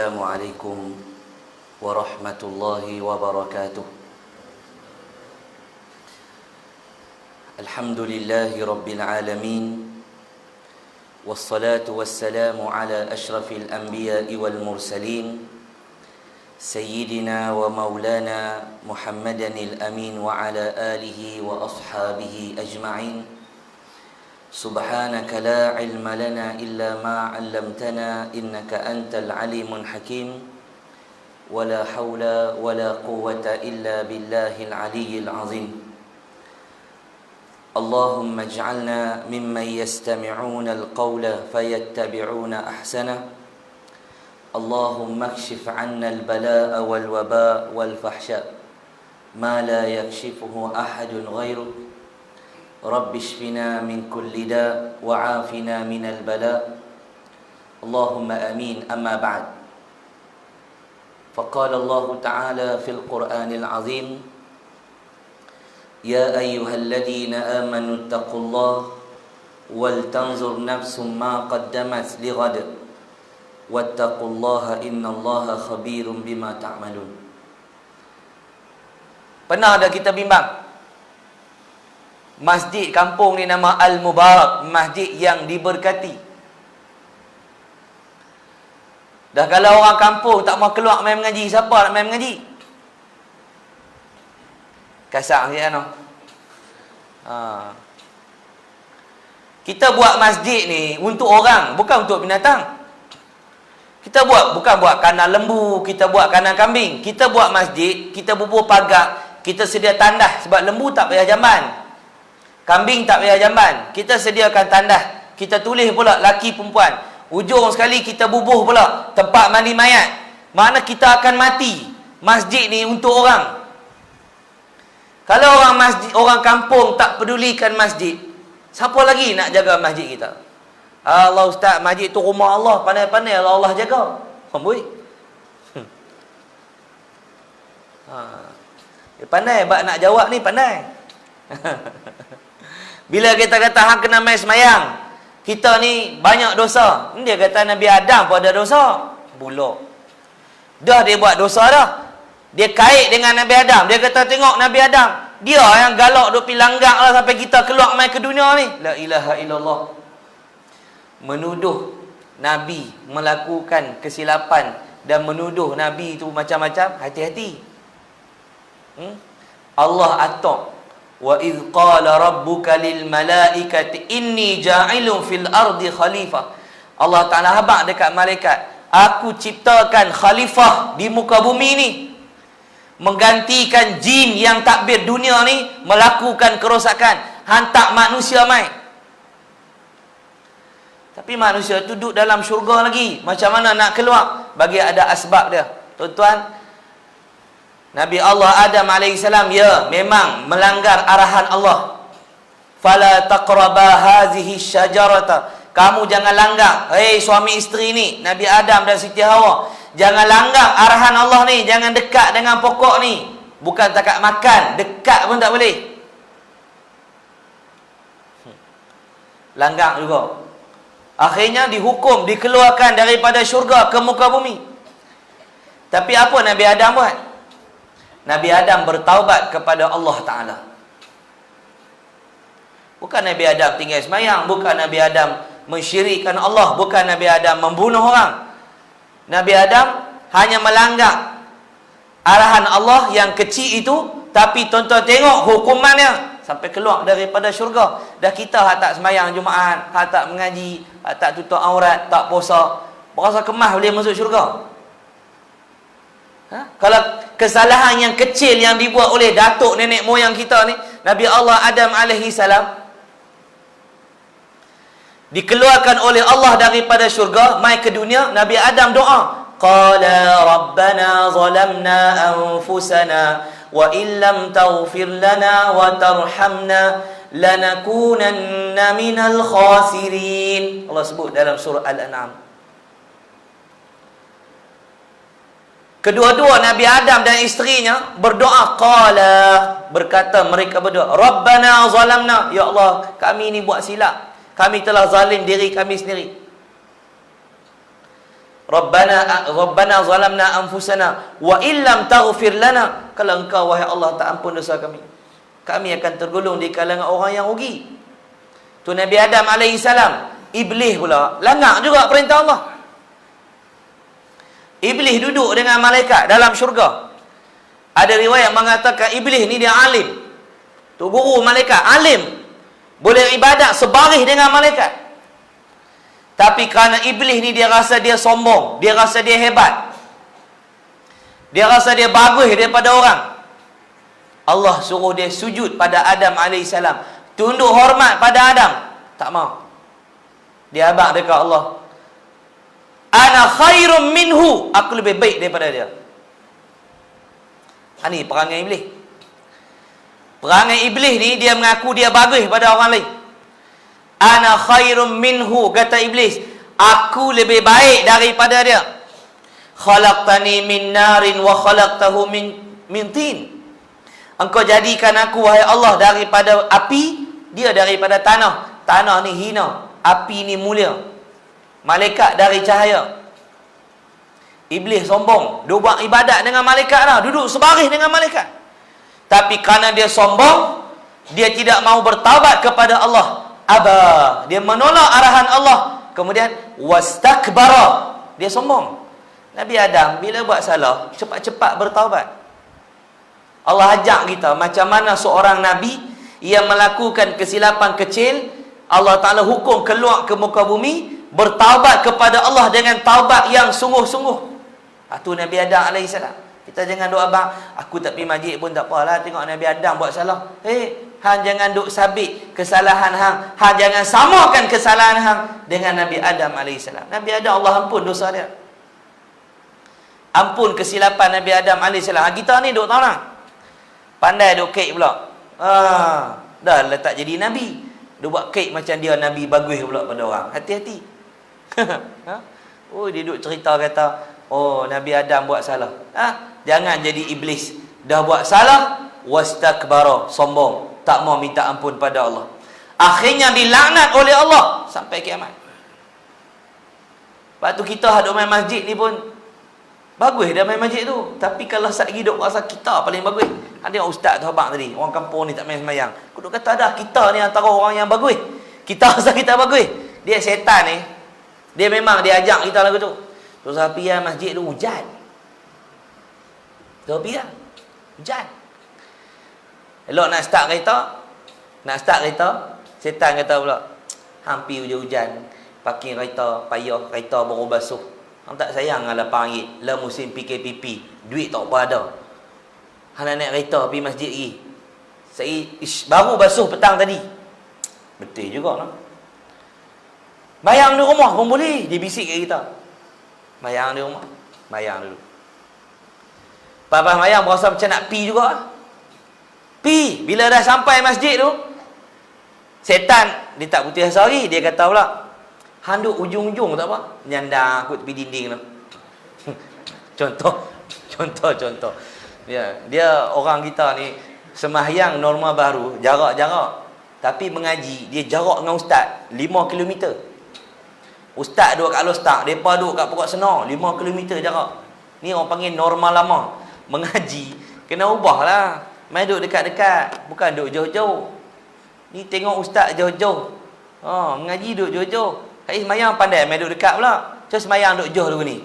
Assalamualaikum warahmatullahi wabarakatuh. Alhamdulillahi rabbil alamin. Wassalatu wassalamu ala ashrafil anbiya'i wal mursalin Sayyidina wa maulana Muhammadanil amin wa ala alihi wa ashabihi ajma'in. Subhanaka la ilma lana illa ma 'allamtana innaka antal alimul hakim. Wala haula wala quwwata illa billahil aliyyil azim. Allahumma ij'alna mimman yastami'una al-qawla fayattabi'una ahsana. Allahumma kshif 'anna al-balaa'a wal wabaa'a wal fahsya' ma la yakshifuhu ahadun ghairuk. Rabbi shfina min kulli da' wa 'afina min al-bala'. Allahumma amin. Amma ba'd. Faqala Allah Ta'ala fil Qur'anil 'azim, Ya ayyuhalladzina amanu ittaqullaha wal tanzur nafsum ma qaddamat lighad wattaqullaha innallaha khabirum bima ta'malun. Pernah ada kita bimbang masjid kampung ni nama Al-Mubarak, masjid yang diberkati. Dah kalau orang kampung tak mau keluar main mengaji, siapa nak main mengaji? Kasar sikit kan? Kita buat masjid ni untuk orang, bukan untuk binatang. Kita buat bukan buat kandang lembu, kita buat kandang kambing. Kita buat masjid, kita bubuh pagar, kita sedia tandah sebab lembu tak payah jamban, kambing tak payah jamban. Kita sediakan tandah, kita tulis pula laki perempuan. Ujung sekali kita bubuh pula tempat mandi mayat. Mana kita akan mati. Masjid ni untuk orang. Kalau orang kampung tak pedulikan masjid, siapa lagi nak jaga masjid kita? Allah Ustaz, masjid tu rumah Allah, pandai-pandai Allah jaga. Amboi. Pandai bak nak jawab ni, pandai. Bila kita kata hang kena mai semayang, kita ni banyak dosa. Dia kata Nabi Adam pun ada dosa. Bulok. Dah dia buat dosa dah. Dia kait dengan Nabi Adam. Dia kata tengok Nabi Adam, dia yang galak duk pi langgak lah sampai kita keluar mai ke dunia ni. La ilaha illallah. Menuduh Nabi melakukan kesilapan dan menuduh Nabi tu macam-macam, hati-hati. Allah atok, wa idh qala rabbuka lil malaikati inni ja'ilun fil ardi khalifah. Allah Ta'ala habaq dekat malaikat, aku ciptakan khalifah di muka bumi ni, menggantikan jin yang takbir dunia ni, melakukan kerosakan, hantar manusia mai. Tapi manusia tu duduk dalam syurga lagi, macam mana nak keluar? Bagi ada asbab dia. Tuan-tuan, Nabi Allah Adam AS, ya, memang melanggar arahan Allah. Fala taqraba hazihi syajarata. Kamu jangan langgar, hei suami isteri ni, Nabi Adam dan Siti Hawa, jangan langgar arahan Allah ni, jangan dekat dengan pokok ni. Bukan takat makan, dekat pun tak boleh. Langgar juga. Akhirnya dihukum, dikeluarkan daripada syurga ke muka bumi. Tapi apa Nabi Adam buat? Nabi Adam bertaubat kepada Allah Ta'ala. Bukan Nabi Adam tinggal semayang, bukan Nabi Adam mensyirikkan Allah, bukan Nabi Adam membunuh orang. Nabi Adam hanya melanggar arahan Allah yang kecil itu, tapi tuan-tuan tengok hukumannya sampai keluar daripada syurga. Dah kita hak tak semayang Jumaat, hak tak mengaji, hak tak tutup aurat, tak puasa, berasa kemah boleh masuk syurga? Kalau kesalahan yang kecil yang dibuat oleh datuk nenek moyang kita ni, Nabi Allah Adam alaihi salam dikeluarkan oleh Allah daripada syurga, mai ke dunia. Nabi Adam doa, qala rabbana zalamna anfusana wa illam taghfir lana wa tarhamna lanakunanna minal khasirin. Allah sebut dalam surah Al-An'am. Kedua-dua Nabi Adam dan isterinya berdoa, qala, berkata mereka berdua, rabbana zalamna, ya Allah, kami ni buat silap, kami telah zalim diri kami sendiri. Rabbana zalamna anfusana wa illam taghfir lana, kalau engkau wahai Allah tak ampun dosa kami, kami akan tergolong di kalangan orang yang rugi. Tu Nabi Adam alaihissalam. Iblis pula langgar juga perintah Allah. Iblis duduk dengan malaikat dalam syurga. Ada riwayat mengatakan Iblis ni dia alim. Tu guru malaikat, alim. Boleh ibadat sebaris dengan malaikat. Tapi kerana Iblis ni dia rasa dia sombong, dia rasa dia hebat, dia rasa dia bagus daripada orang, Allah suruh dia sujud pada Adam alaihissalam, tunduk hormat pada Adam. Tak mau. Dia abang dekat Allah. Ana khairum minhu, aku lebih baik daripada dia. Ini perangai Iblis. Perangai Iblis ni dia mengaku dia bagus pada orang lain. Ana khairum minhu, kata Iblis, aku lebih baik daripada dia. Khalaqtani min narin wa khalaqtahu min tin. Engkau jadikan aku wahai Allah daripada api, dia daripada tanah. Tanah ni hina, api ni mulia. Malaikat dari cahaya. Iblis sombong, dia buat ibadat dengan malaikat dah, duduk sebaris dengan malaikat. Tapi kerana dia sombong, dia tidak mau bertaubat kepada Allah. Aba, dia menolak arahan Allah. Kemudian wastakbara, dia sombong. Nabi Adam bila buat salah, cepat-cepat bertaubat. Allah ajak kita macam mana seorang nabi yang melakukan kesilapan kecil, Allah Ta'ala hukum keluar ke muka bumi, bertaubat kepada Allah dengan taubat yang sungguh-sungguh. Itu Nabi Adam alaihissalam. Kita jangan doa bang, aku tak pergi masjid pun tak apalah, tengok Nabi Adam buat salah. Hang jangan duk sabit kesalahan hang. Hang jangan samakan kesalahan hang dengan Nabi Adam alaihissalam. Nabi Adam Allah ampun dosa dia. Ampun kesilapan Nabi Adam alaihissalam. Kita ni duk tahu tak? Pandai duk kek pula. Dah letak jadi Nabi. Dia buat kek macam dia Nabi bagus pula pada orang. Hati-hati. Oh, dia duk cerita kata, oh Nabi Adam buat salah. Jangan jadi iblis. Dah buat salah, wastakbara, sombong. Tak mau minta ampun pada Allah. Akhirnya dilaknat oleh Allah sampai kiamat. Lepas tu kita hadut main masjid ni pun bagus dah main masjid tu. Tapi kalau satgi duk rasa kita paling bagus. Ada ustaz tu abang tadi, orang kampung ni tak main semayang. Aku duk kata dah, kita ni antara orang yang bagus. Kita rasa kita bagus. Dia setan ni. Dia memang dia ajak kita lagu tu. Terus api masjid tu hujan. Terus api hujan. Elok nak start kereta, setan kata pula, hampir hujan-hujan, parking kereta, payah, kereta baru basuh. Hang tak sayang lah RM8 lah musim PKPP, duit tak apa ada. Hang nak naik kereta pergi masjid lagi. Saya baru basuh petang tadi. Betul juga lah. Bayang di rumah pun boleh, dia bisik kat kita. Bayang di rumah, bayang dulu. Lepas bayang berasa macam nak pi juga. Pi, bila dah sampai masjid tu, setan dia tak putih asa lagi, dia kata pula, hang duk ujung-ujung tak apa, nyandang aku tepi dinding tu. Contoh. Dia orang kita ni sembahyang norma baru, jarak-jarak. Tapi mengaji, dia jarak dengan ustaz 5 km. Ustaz duduk kat Lostak, depa duduk kat Pokok Senar, 5 km jarak. Ni orang panggil norma lama. Mengaji kena ubahlah. Main duduk dekat-dekat, bukan duduk jauh-jauh. Ni tengok ustaz jauh-jauh. Mengaji duduk jauh-jauh. Hai semayang pandai main duduk dekat pula. Macam semayang duduk jauh dulu ni.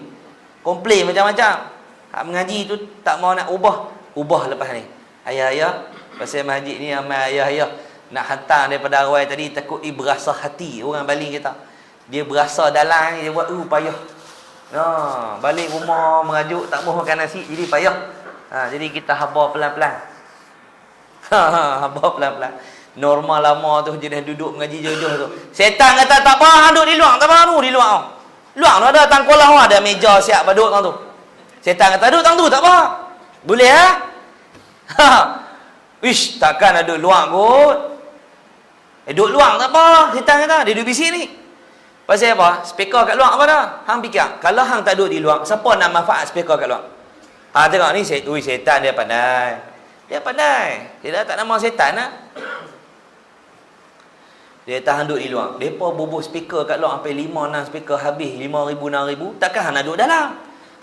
Komplain macam-macam. Hak mengaji tu tak mau nak ubah lepas ni. Ayah-ayah, pasal masjid ni ramai ayah-ayah nak hantar daripada Arawai tadi, takut dia berasa hati orang baling kita. Dia berasa dalam, dia buat payah. Balik rumah merajuk tak mau makan nasi, jadi payah. Jadi kita habar pelan-pelan. Habar pelan-pelan. Normal lama tu jenis duduk mengaji jauh-jauh tu. Setan kata tak apa, duduk di luar, tak apa, di luar. Luar tu ada tangkolah, ada meja siap duduk tang tu. Setan kata duduk tang tu tak apa. Boleh Ish, takkan ada luar kot. Duduk luar tak apa. Setan kata dia duduk bisik ni. Pasal apa? Speaker kat luar apa dah? Hang fikir, kalau hang tak duduk di luar, siapa nak manfaat speaker kat luar? Tengok ni, setan dia pandai. Dia pandai. Dia dah tak nama setan lah. Dia tahan duduk di luar. Mereka bubuh speaker kat luar sampai 5-6 speaker habis 5,000 6,000. Takkan hang nak duduk dalam.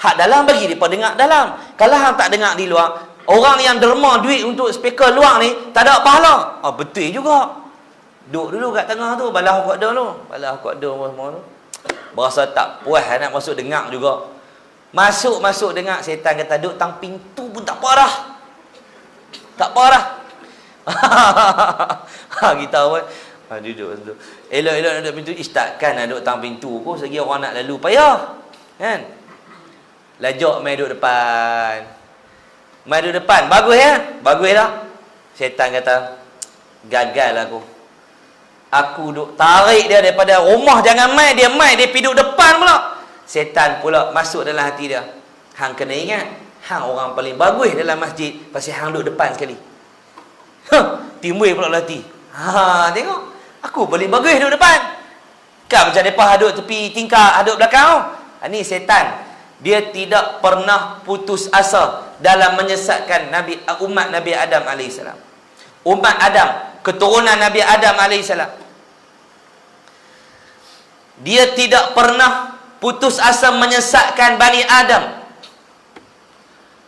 Hak dalam bagi mereka dengar dalam. Kalau hang tak dengar di luar, orang yang derma duit untuk speaker luar ni tak ada pahala. Betul juga. Duduk dulu kat tengah tu, balah aku ada dulu. Balah aku ada semua tu. Berasa tak puas nak masuk dengar juga. Masuk dengar, setan kata duduk tang pintu pun tak apa dah. Tak apa dah. Kita pun duduk. Elok-elok nak duduk pintu. Takkan nak duduk tang pintu pun. Segi orang nak lalu payah. Kan? Lajak main duduk depan. Main duduk depan. Bagus ya? Bagus dah. Setan kata, gagal aku. Aku duk tarik dia daripada rumah. Jangan main. Dia pergi duduk depan pula. Setan pula masuk dalam hati dia. Hang kena ingat. Hang orang paling bagus dalam masjid. Pasal hang duduk depan sekali. Timbul pula hati. Tengok. Aku paling bagus duduk depan. Kan macam mereka duduk tepi tingkap, duduk belakang. Ini setan. Dia tidak pernah putus asa dalam menyesatkan umat Nabi Adam AS. Umat Adam, keturunan Nabi Adam AS. Dia tidak pernah putus asa menyesatkan Bani Adam.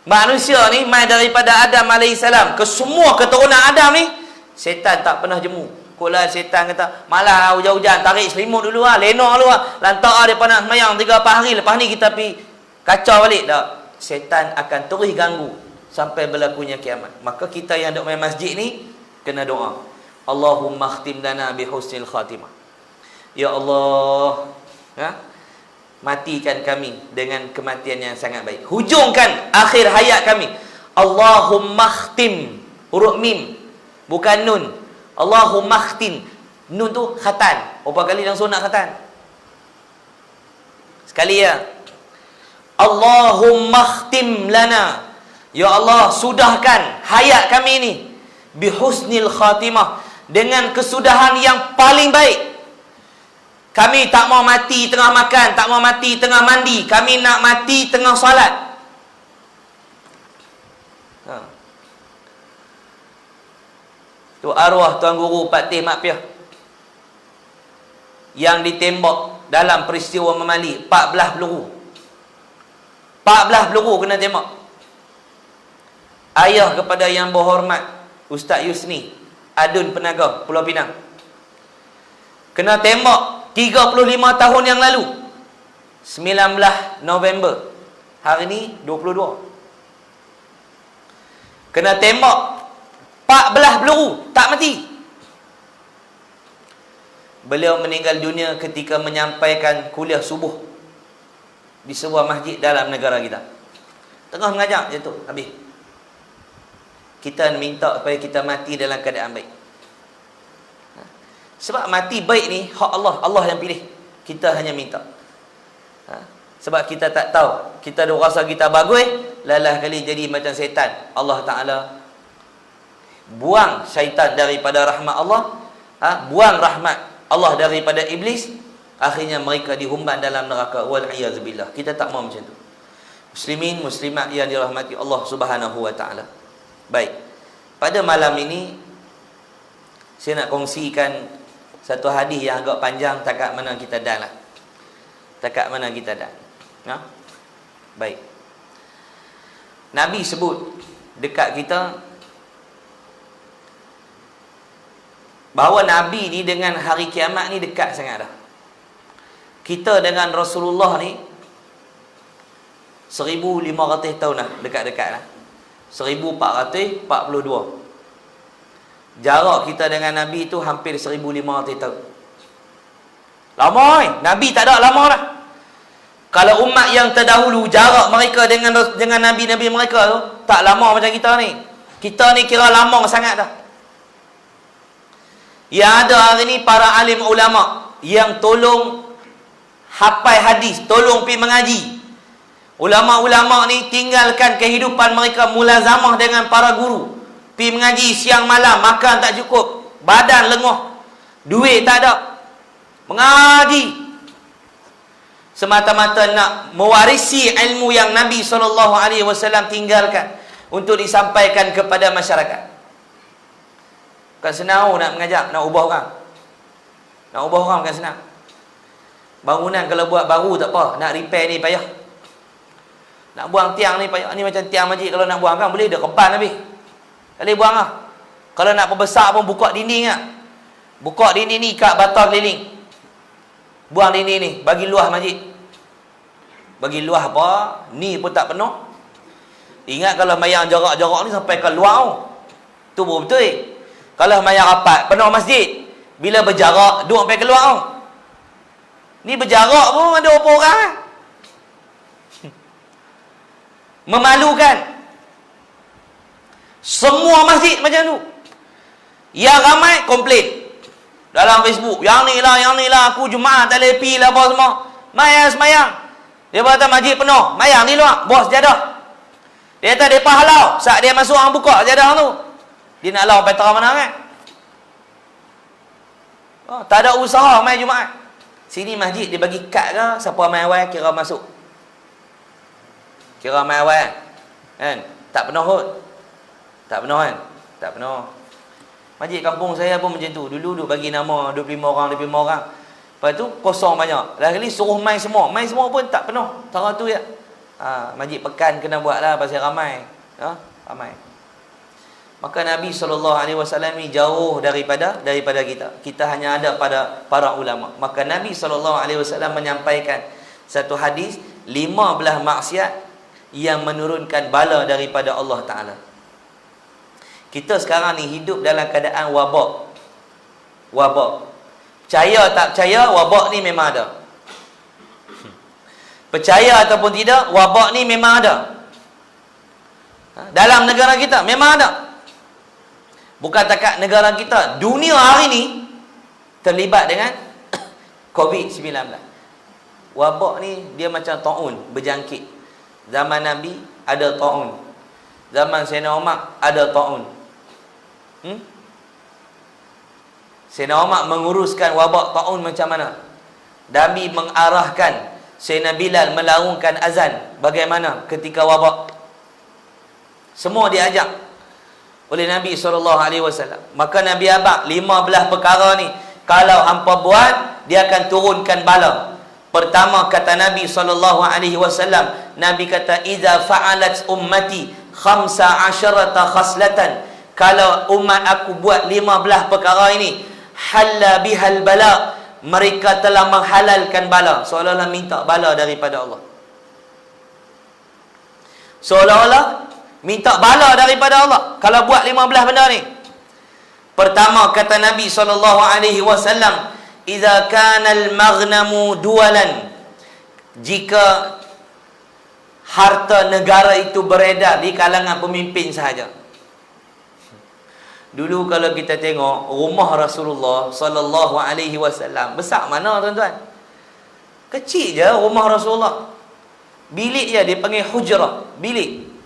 Manusia ni mai daripada Adam AS ke semua keturunan Adam ni, setan tak pernah jemu. Kalau setan kata, malah hujan-hujan, tarik selimut dulu lah, lenor dulu lah, lantak dia nak semayang 3-4 hari, lepas ni kita pergi kacau balik. Tak, setan akan terus ganggu sampai berlakunya kiamat. Maka kita yang duduk main masjid ni kena doa, Allahumma khtim lana bi husnil khatimah. Ya Allah, matikan kami dengan kematian yang sangat baik. Hujungkan akhir hayat kami. Allahumma khtim, huruf mim bukan nun. Allahumma khtim, nun tu khatan. Berapa kali dalam sunat khatan? Sekali ya. Allahumma khtim lana, ya Allah, sudahkan hayat kami ini bihusnil khatimah, dengan kesudahan yang paling baik. Kami tak mau mati tengah makan, tak mau mati tengah mandi, kami nak mati tengah salat. Tu arwah Tuan Guru Pak Teh Mak Piah yang ditembak dalam peristiwa Memali, 14 peluru. 14 peluru kena tembak. Ayah kepada yang berhormat Ustaz Yusni Adun Penaga, Pulau Pinang, kena tembak 35 tahun yang lalu, 19 November. Hari ni 22. Kena tembak 14 peluru, tak mati. Beliau meninggal dunia ketika menyampaikan kuliah subuh di sebuah masjid dalam negara kita. Tengah mengajar je tu, habis. Kita minta supaya kita mati dalam keadaan baik. Sebab mati baik ni hak Allah, Allah yang pilih. Kita hanya minta. Sebab kita tak tahu, kita dah rasa kita bagus, lalah kali jadi macam setan. Allah Ta'ala buang syaitan daripada rahmat Allah, buang rahmat Allah daripada iblis, akhirnya mereka dihumban dalam neraka. Wal'iyazubillah. Kita tak mahu macam tu. Muslimin, muslimat yang dirahmati Allah Subhanahu wa Ta'ala. Baik, pada malam ini saya nak kongsikan satu hadis yang agak panjang, takat mana kita dah lah. Takat mana kita dah. Baik. Nabi sebut dekat kita bahawa Nabi ni dengan hari kiamat ni dekat sangat dah. Kita dengan Rasulullah ni 1500 tahun dah, dekat-dekat dah. 1442. Jarak kita dengan Nabi tu hampir 1500 tahun. Lama Nabi tak ada lama dah. Kalau umat yang terdahulu, jarak mereka dengan Nabi-Nabi mereka tu tak lama macam kita ni. Kita ni kira lama sangat dah. Yang ada hari ni para alim ulama yang tolong hafal hadis, tolong pergi mengaji. Ulama-ulama ni tinggalkan kehidupan mereka mulazamah dengan para guru, pergi mengaji siang malam, makan tak cukup, badan lenguh, duit tak ada, mengaji semata-mata nak mewarisi ilmu yang Nabi SAW tinggalkan untuk disampaikan kepada masyarakat. Bukan senang nak mengajar, nak ubah orang. Nak ubah orang bukan senang. Bangunan kalau buat baru tak apa, nak repair ni payah. Nak buang tiang ni payah. Ni macam tiang masjid, kalau nak buang kan boleh dah keban habis. Tak boleh buang lah. Kalau nak perbesar pun buka dinding lah. Buka dinding ni, ikat batal keliling. Buang dinding ni, bagi luah masjid. Bagi luah apa? Ni pun tak penuh. Ingat kalau mayang jarak-jarak ni sampai ke luar tu baru betul. Kalau mayang rapat, penuh masjid. Bila berjarak, duduk sampai keluar. Ni berjarak pun ada berapa orang. Memalukan. Semua masjid macam tu. Yang ramai komplain dalam Facebook, yang ni lah aku Jumaat tak boleh pergi lah apa semua. Mayang semayang. Dia kata masjid penuh, mayang ni luar, bos sejadah. Dia kata dia halau, saat dia masuk orang buka sejadah tu. Dia nak lau petra mana kan? Oh, tak ada usaha main Jumaat. Sini masjid dia bagi kad ke, siapa main awal kira masuk. Kira main awal kan? Tak penuh kot. Tak penuh kan? Tak penuh. Masjid kampung saya pun macam tu. Dulu bagi nama 25 orang. Lepas tu kosong banyak. Lagi kali suruh main semua. Main semua pun tak penuh. Tara tu ya. Masjid pekan kena buat lah pasal ramai. Ramai. Maka Nabi SAW ni jauh daripada kita. Kita hanya ada pada para ulama. Maka Nabi SAW menyampaikan satu hadis, 15 maksiat yang menurunkan bala daripada Allah Ta'ala. Kita sekarang ni hidup dalam keadaan wabak. Percaya tak percaya, wabak ni memang ada. Percaya ataupun tidak, wabak ni memang ada. Dalam negara kita memang ada. Bukan takat negara kita, dunia hari ni terlibat dengan COVID-19. Wabak ni dia macam taun berjangkit. Zaman Nabi ada taun. Zaman Sayyidina Umar ada taun. Sayyidina Umar menguruskan wabak taun macam mana? Nabi mengarahkan Sayyidina Bilal melaungkan azan bagaimana ketika wabak. Semua diajak oleh Nabi SAW. Maka Nabi abad 15 perkara ni, kalau hampa buat, dia akan turunkan bala. Pertama kata Nabi SAW, Nabi kata, "Iza fa'alat ummati 15 khaslatan." Kalau umat aku buat 15 perkara ini, halla bihal bala, mereka telah menghalalkan bala. Seolah-olah minta bala daripada Allah. Seolah-olah minta bala daripada Allah kalau buat 15 benda ni. Pertama kata Nabi SAW, "Idza kana al-maghnamu duwalan." Jika harta negara itu beredar di kalangan pemimpin sahaja. Dulu kalau kita tengok rumah Rasulullah SAW besar mana tuan-tuan? Kecil je rumah Rasulullah. Bilik je dia panggil hujrah, bilik.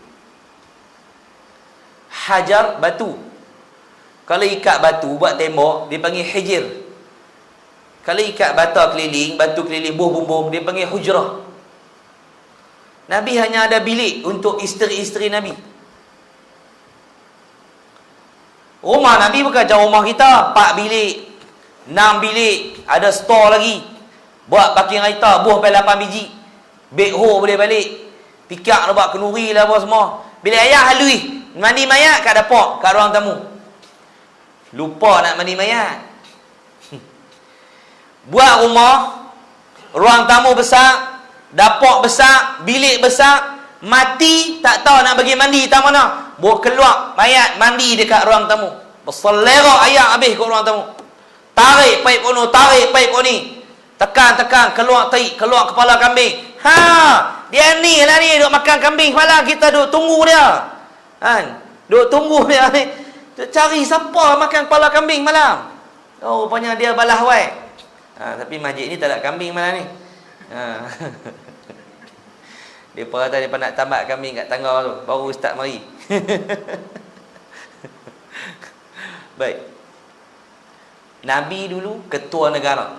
Hajar, batu. Kalau ikat batu buat tembok, dia panggil hijir. Kalau ikat batu keliling bumbung, dia panggil hujrah. Nabi hanya ada bilik untuk isteri-isteri Nabi. Rumah Nabi bukan macam rumah kita, 4 bilik, 6 bilik, ada store lagi. Buat parking kereta, buah sampai 8 biji. Backhoe boleh balik. Pikak nak buat kenduri lah apa semua. Bilik ayah halui. Mandi mayat kat dapur, kat ruang tamu. Lupa nak mandi mayat. Buat rumah, ruang tamu besar, dapur besar, bilik besar, mati tak tahu nak pergi mandi tak mana. Bawa keluar mayat mandi dekat ruang tamu. Berselera air habis kat ruang tamu. Tarik paip kono, tarik paip ni. Tekan, keluar tai, keluar kepala kambing. Dia ni lah ni duk makan kambing kepala, kita duk tunggu dia. Duk tunggu dia ni. Duk cari siapa makan kepala kambing malam. Oh, rupanya dia balah wai. Tapi masjid ni tak ada kambing malam ni. Dia kata dia nak tambat kambing kat tangga tu, baru ustaz mari. Baik. Nabi dulu ketua negara.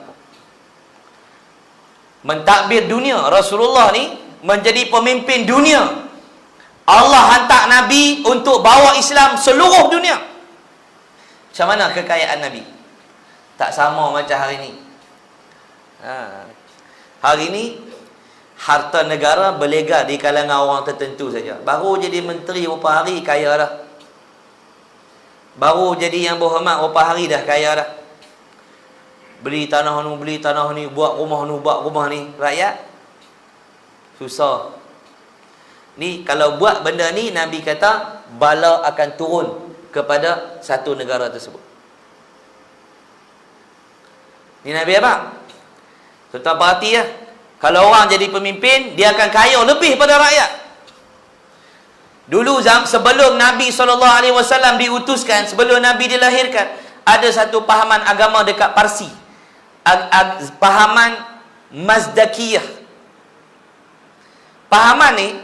Mentadbir dunia. Rasulullah ni menjadi pemimpin dunia. Allah hantar Nabi untuk bawa Islam seluruh dunia. Macam mana kekayaan Nabi? Tak sama macam hari ni. Hari ni harta negara berlegar di kalangan orang tertentu saja. Baru jadi menteri berapa hari kaya dah. Baru jadi yang berhormat berapa hari dah kaya dah. Beli tanah ni, buat rumah ni. Rakyat susah. Ni kalau buat benda ni, Nabi kata bala akan turun kepada satu negara tersebut. Ni Nabi apa? Tuan-tuan perhati ya. Kalau orang jadi pemimpin, dia akan kaya lebih pada rakyat. Dulu sebelum Nabi SAW diutuskan, sebelum Nabi dilahirkan, ada satu pahaman agama dekat Parsi. Pahaman Mazdakiyah. Pahaman ni,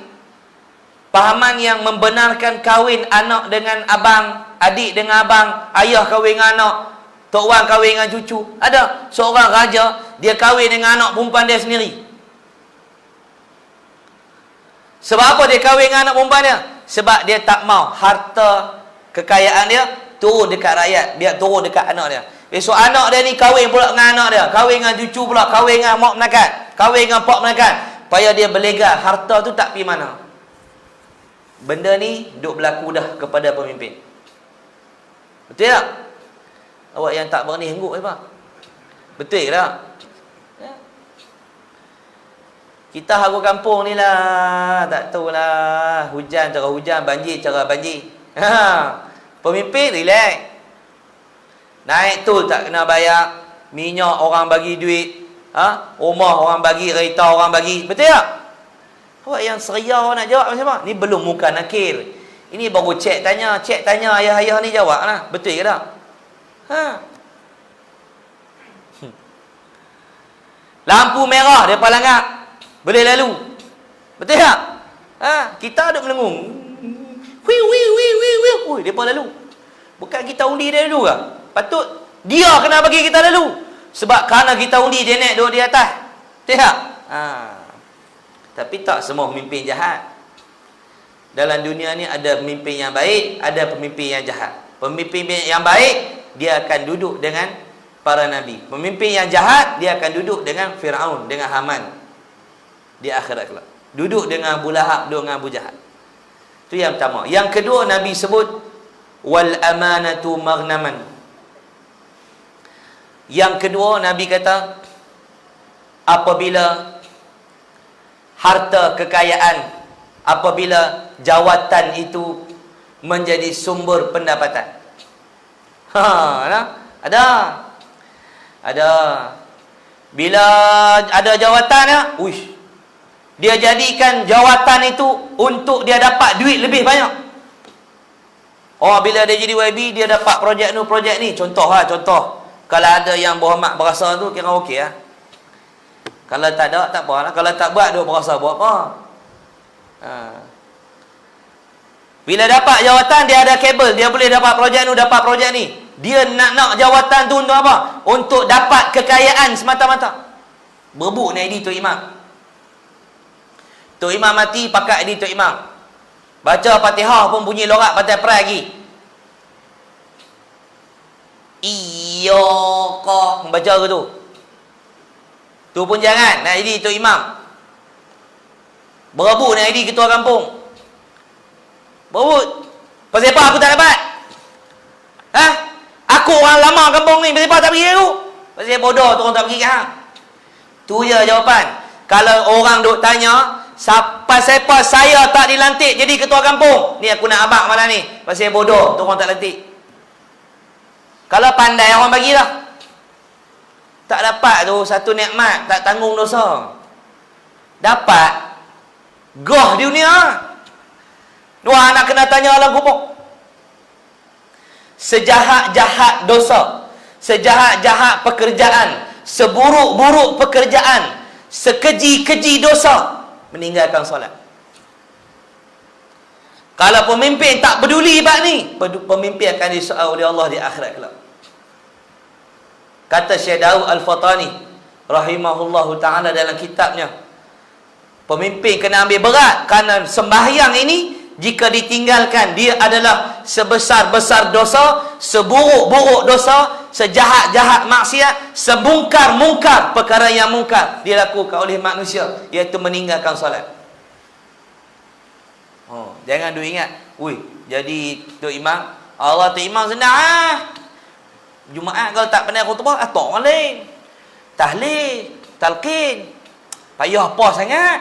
pahaman yang membenarkan kahwin anak dengan abang, adik dengan abang, ayah kahwin dengan anak, tok wan kahwin dengan cucu. Ada seorang raja, dia kahwin dengan anak perempuan dia sendiri. Sebab apa dia kahwin dengan anak perempuan dia? Sebab dia tak mau harta kekayaan dia turun dekat rakyat, biar turun dekat anak dia. Besok anak dia ni kahwin pula dengan anak dia, kahwin dengan cucu pula, kahwin dengan mak menakan, kahwin dengan pak menakan, supaya dia berlegar, harta tu tak pergi mana. Benda ni duk berlaku dah kepada pemimpin. Betul tak? Awak yang tak berani hengguk apa? Betul tak? Kita haru kampung ni lah, tak tahulah, hujan cara hujan, banjir cara banjir. Pemimpin relax. Naik tol tak kena bayar, minyak orang bagi duit, rumah orang bagi, kereta orang bagi. Betul tak? Awak yang seria nak jawab macam mana? Ni belum muka nakir. Ini baru cek tanya ayah-ayah ni jawab lah. Betul ke tak? Lampu merah dia langgar, boleh lalu. Betul tak? Kita ada melengung. Ui, depa lalu. Bukan kita undi dia dulu ke? Patut dia kena bagi kita lalu. Sebab kerana kita undi dia naik duduk di atas. Betul tak? Tapi tak semua pemimpin jahat. Dalam dunia ni ada pemimpin yang baik, ada pemimpin yang jahat. Pemimpin yang baik, dia akan duduk dengan para nabi. Pemimpin yang jahat, dia akan duduk dengan Fir'aun, dengan Haman di akhirat kelak. Duduk dengan Abu Lahab, duduk dengan Abu Jahal. Itu yang pertama. Yang kedua, Nabi sebut wal amanatu maghnaman. Yang kedua, Nabi kata apabila harta kekayaan, apabila jawatan itu menjadi sumber pendapatan. Ada. Bila ada jawatan ya, dia jadikan jawatan itu untuk dia dapat duit lebih banyak. Bila dia jadi YB, dia dapat projek ni. Contoh. Kalau ada yang berhormat berasa tu, kira okey lah. Kalau tak ada, tak apa lah. Kalau tak buat, dia berasa buat apa. Bila dapat jawatan, dia ada kabel. Dia boleh dapat projek ni. Dia nak jawatan tu untuk apa? Untuk dapat kekayaan semata-mata. Berebut ni ID Tok Imam. Tok Imam mati, pakai ID Tok Imam. Baca Fatihah pun bunyi lorak patai perai lagi. Iyaka. Membaca ke tu? Tu pun jangan. Nak ID Tok Imam. Berebut ni ID ketua kampung. Berebut. Pasal apa aku tak dapat? Aku orang lama kampung ni, pasal apa tak pergi aku? Pasal bodoh tu orang tak pergi ke hang. Tu je jawapan. Kalau orang duk tanya, pasal apa saya tak dilantik jadi ketua kampung? Ni aku nak abang malam ni. Pasal bodoh tu orang tak lantik. Kalau pandai orang bagilah. Tak dapat tu satu nikmat, tak tanggung dosa. Dapat goh di dunia. Wah, nak kena tanya alam kubur. Sejahat-jahat dosa, sejahat-jahat pekerjaan, seburuk-buruk pekerjaan, sekeji-keji dosa, meninggalkan solat. Kalau pemimpin tak peduli bab ni, pemimpin akan disoal oleh Allah di akhirat kelak. Kata Syekh Daud Al-Fatani rahimahullahu ta'ala dalam kitabnya, pemimpin kena ambil berat kerana sembahyang ini jika ditinggalkan, dia adalah sebesar-besar dosa, seburuk-buruk dosa, sejahat-jahat maksiat, semungkar-mungkar perkara yang mungkar dilakukan oleh manusia, iaitu meninggalkan solat. Jangan duk ingat, jadi Tok Imam, Allah Tok Imam senang Jumaat kalau tak pandai khutbah, tak orang lain. Tahlil, talqin. Payah apa sangat?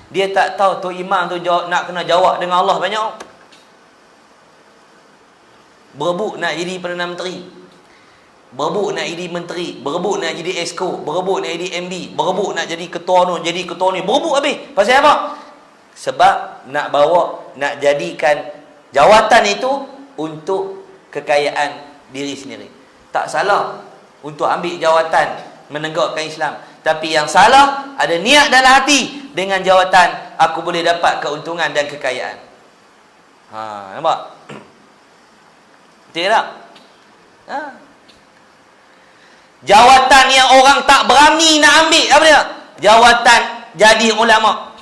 Dia tak tahu Tok Imam tu nak kena jawab dengan Allah banyak. Berebut nak jadi Perdana Menteri, berebut nak jadi menteri, berebut nak jadi esko, berebut nak jadi MD, berebut nak jadi ketua ni, berebut habis. Pasal apa? Sebab nak jadikan jawatan itu untuk kekayaan diri sendiri. Tak salah untuk ambil jawatan menegakkan Islam, tapi yang salah ada niat dalam hati dengan jawatan aku boleh dapat keuntungan dan kekayaan. Nampak? Betul tak? Jawatan yang orang tak berani nak ambil, apa dia? Jawatan jadi ulama.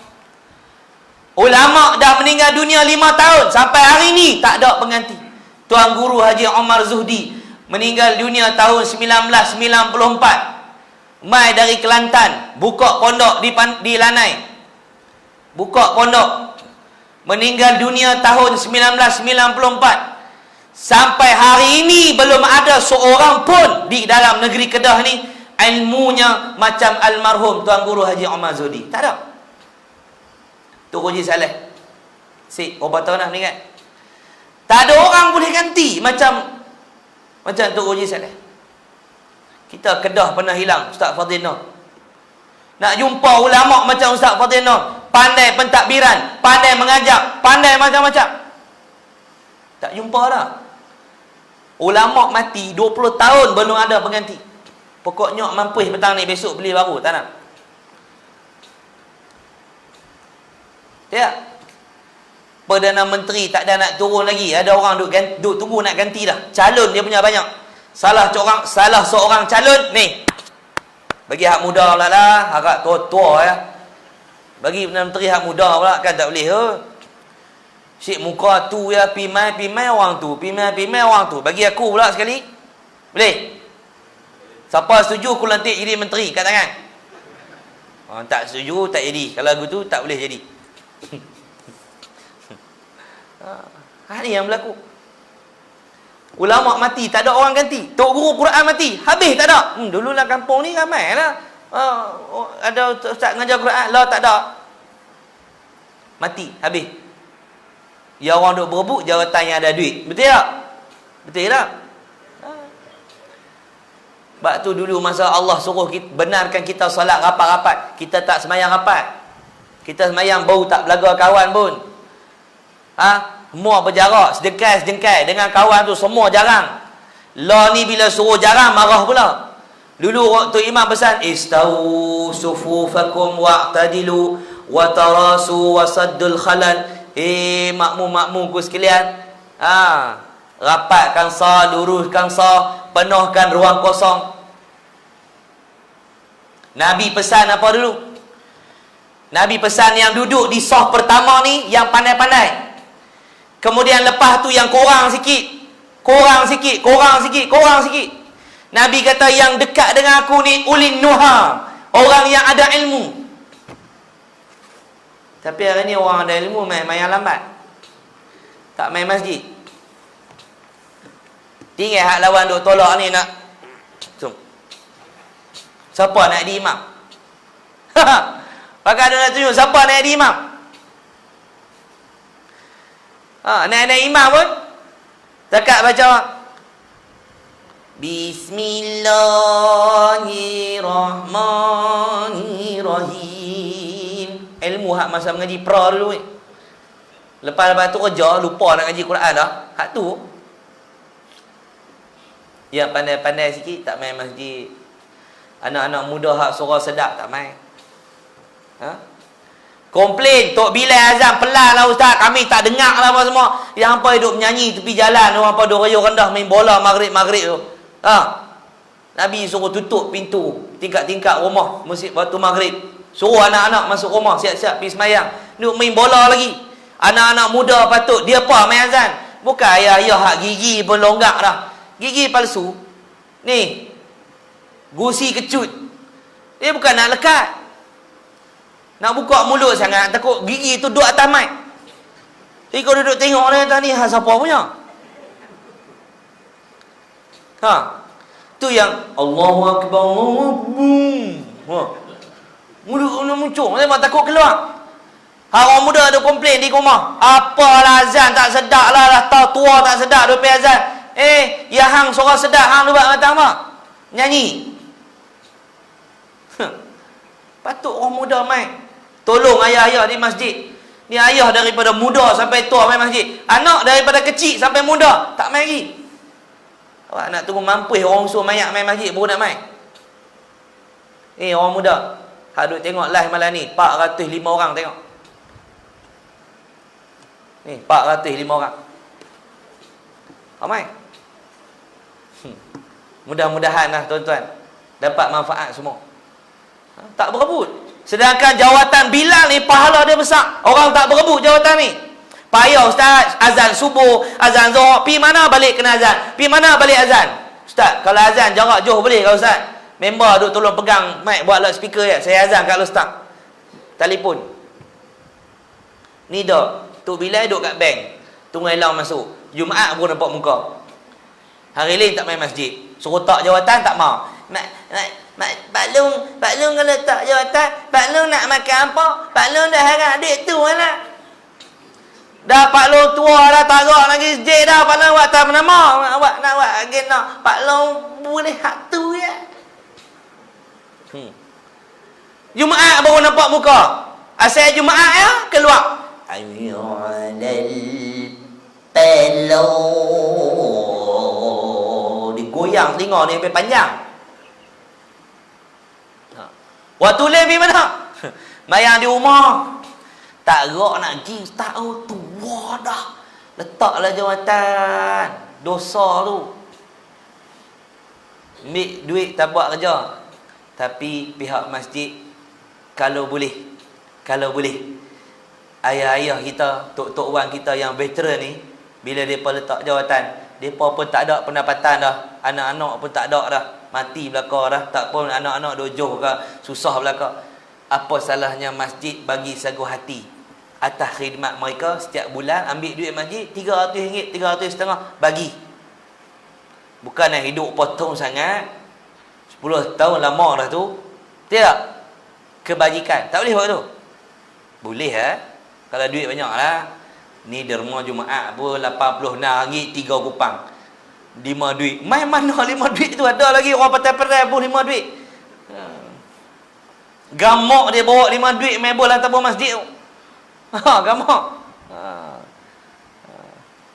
Ulama dah meninggal dunia 5 tahun, sampai hari ni tak ada pengganti. Tuan Guru Haji Omar Zuhdi meninggal dunia tahun 1994. Mai dari Kelantan, buka pondok di Lanai. Buka pondok. Meninggal dunia tahun 1994. Sampai hari ini belum ada seorang pun di dalam negeri Kedah ni ilmunya macam almarhum Tuan Guru Haji Omar Zuhdi. Tak ada. Tok Haji Saleh. Berapa tahun dah meninggal? Tak ada orang boleh ganti macam Tok Haji Saleh. Kita Kedah pernah hilang Ustaz Fadil Nur. Nak jumpa ulama macam Ustaz Fadil Nur, pandai pentadbiran, pandai mengajar, pandai macam-macam, tak jumpa dah. Ulama mati 20 tahun belum ada pengganti. Pokoknya mampus petang ni, besok beli baru, tak nak. Ya. Perdana Menteri tak ada nak turun lagi, ada orang duk tunggu nak ganti dah. Calon dia punya banyak. Salah seorang calon ni. Bagi hak muda pula lah, harap tua-tua ya. Bagi Perdana Menteri hak muda pula kan tak boleh. Syek muka tu ya, pimai orang tu, pimai orang tu. Bagi aku pula sekali. Boleh? Siapa setuju aku lantik jadi menteri kat tangan? Tak setuju tak jadi. Kalau aku tu tak boleh jadi. Ini yang berlaku. Ulama mati, tak ada orang ganti. Tok Guru Quran mati, habis tak ada. Dululah kampung ni ramai lah. Ada ustaz ngajar Quran, lah tak ada. Mati, habis. Ya orang duk berebut jawatan yang ada duit. Betul tak? Betul tak? Sebab tu dulu masa Allah suruh benarkan kita solat rapat-rapat, kita tak semayang rapat. Kita semayang bau tak belaga kawan pun. Semua berjarak, sedengkai dengan kawan tu semua jarang. Lah ni bila suruh jarang marah pula. Dulu waktu imam pesan istau sufufakum wa'tadilu wa tarasu wasaddul khalal. Makmum-makmumku sekalian, rapatkan saf, luruskan saf, penuhkan ruang kosong. Nabi pesan apa dulu? Nabi pesan yang duduk di saf pertama ni yang pandai-pandai. Kemudian lepas tu yang korang sikit. Nabi kata yang dekat dengan aku ni ulin nuha, orang yang ada ilmu. Tapi hari ni orang ada ilmu main lambat. Tak main masjid. Tinggal hak lawan duk tolak ni nak. Siapa nak jadi imam? Pakai ada nak tunjuk siapa nak jadi imam? Nak imam pun cakap baca Bismillahirrahmanirrahim. Ilmu hak masa mengaji pra dulu ni. Lepas tu kerja, lupa nak ngaji Quran dah. Hak tu. Yang pandai-pandai sikit tak main masjid. Anak-anak muda hak suara sedap tak main. Komplain, Tok Bilal azan pelan lah ustaz, kami tak dengar lah apa semua. Yang hampa duduk menyanyi tepi jalan, orang hampa duduk rayuh rendah main bola maghrib tu. Nabi suruh tutup pintu tingkat-tingkat rumah masjid waktu maghrib. Suruh anak-anak masuk rumah, siap-siap pergi semayang. Duduk main bola lagi. Anak-anak muda patut dia apa main azan. Bukan ayah-ayah hak gigi pun longgak dah. Gigi palsu. Ni, gusi kecut. Dia bukan nak lekat. Nak buka mulut sangat, takut gigi tu duduk atas mic. Jadi kau duduk tengok dia tadi, siapa punya? Tu yang Allahu Akbar, Allahu Akbar. Mulut nak muncul, memang takut keluar. Orang muda ada komplain di rumah. Apalah azan tak sedap lah, tahu tua tak sedap duk pergi azan. Ya hang suara sedap, hang buat mata apa? Nyanyi. Patut orang muda main. Tolong ayah-ayah di masjid. Ni ayah daripada muda sampai tua main masjid. Anak daripada kecil sampai muda tak main lagi. Awak nak tunggu mampus orang suruh mayak main masjid baru nak main. Orang muda. Hak duk tengok live malam ni 405 orang tengok. Ni 405 orang. Ramai. Mudah-mudahan lah tuan-tuan dapat manfaat semua. Tak berebut. Sedangkan jawatan Bilal ni pahala dia besar. Orang tak berebut jawatan ni. Payah ustaz, azan subuh, azan zuhur, pi mana balik kena azan? Pi mana balik azan? Ustaz, kalau azan jarak jauh boleh kalau ustaz? Member duk tolong pegang mic buat loudspeaker ya. Saya azan kat ustaz. Telefon. Ni dah Tok Bilal duduk kat bank. Tunggu elang masuk. Jumaat pun nampak muka. Hari lain tak main masjid. Suruh tak jawatan tak mau. Pak Long kalau tak jawatan, Pak Long nak makan apa? Pak Long dah harap adik tu lah. Dah Pak Long tua dah, tak gerak lagi masjid dah. Pak Long buat tak nama. Nak buat agenda. Pak Long boleh hak tu ya. Jumaat baru nampak muka. Asal Jumaat ya, keluar. Pelo digoyang tengok ni sampai panjang. Waktu lebih mana? Mayang di rumah. Tak gerak nak pergi ustaz tua dah. Letaklah jawatan. Dosa tu. Ambil duit tak buat kerja. Tapi pihak masjid kalau boleh ayah-ayah kita, tok-tok wan kita yang veteran ni, bila mereka letak jawatan, mereka pun tak ada pendapatan dah. Anak-anak pun tak ada dah. Mati belakang dah. Tak pun anak-anak dojoh ke, susah belakang. Apa salahnya masjid bagi sagu hati atas khidmat mereka setiap bulan, ambil duit masjid RM300, RM350 bagi. Bukan yang hidup potong sangat. 10 tahun lama dah tu. Tidak. Kebajikan. Tak boleh buat tu. Boleh kalau duit banyak lah. Ni derma Jumaat pun RM86 3 kupang. 5 duit. Main mana 5 duit tu? Ada lagi orang patai-patai pun 5 duit. Gamak dia bawa 5 duit main bola tabur masjid tu. Gamak.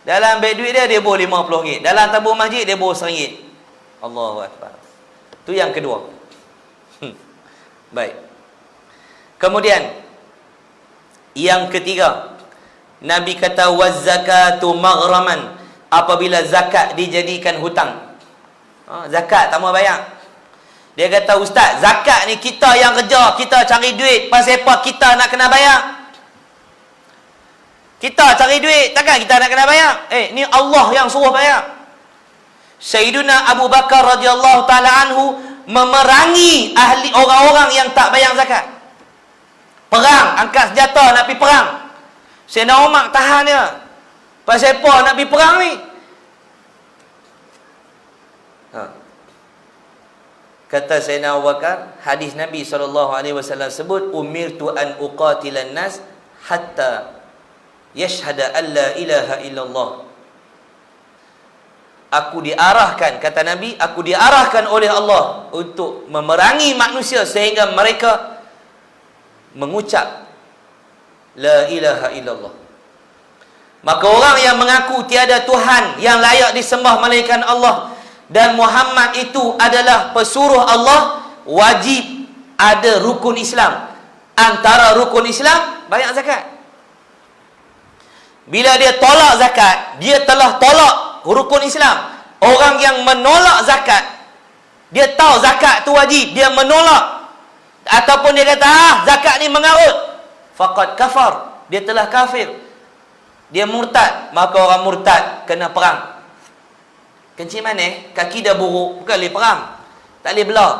Dalam beg duit dia bawa RM50. Dalam tabur masjid dia bawa RM1. Allahu Akbar. Tu yang kedua. Baik. Kemudian yang ketiga, Nabi kata waz-zakatu maghraman, apabila zakat dijadikan hutang. Zakat tak mau bayar. Dia kata ustaz, zakat ni kita yang kerja, kita cari duit, pasal apa kita nak kena bayar? Kita cari duit, takkan kita nak kena bayar? Ni Allah yang suruh bayar. Sayyiduna Abu Bakar radhiyallahu taala anhu memerangi ahli orang-orang yang tak bayar zakat. Perang, angkat senjata nak pergi perang. Sayyidina Umar tahan dia. Pasal apa nak pergi perang ni? Kata Sayyidina Abu Bakar, hadis Nabi SAW sebut, umirtu an uqatilan nas hatta yashhada an la ilaha illallah. Aku diarahkan, kata Nabi, aku diarahkan oleh Allah untuk memerangi manusia sehingga mereka mengucap la ilaha illallah. Maka orang yang mengaku tiada Tuhan yang layak disembah melainkan Allah dan Muhammad itu adalah pesuruh Allah, wajib ada rukun Islam. Antara rukun Islam bayar zakat. Bila dia tolak zakat, dia telah tolak rukun Islam. Orang yang menolak zakat, dia tahu zakat tu wajib, dia menolak, ataupun dia kata zakat ni mengarut, faqad kafar, dia telah kafir, dia murtad. Maka orang murtad kena perang. Kencing manis, kaki dah buruk, bukan boleh perang. Tak boleh belah.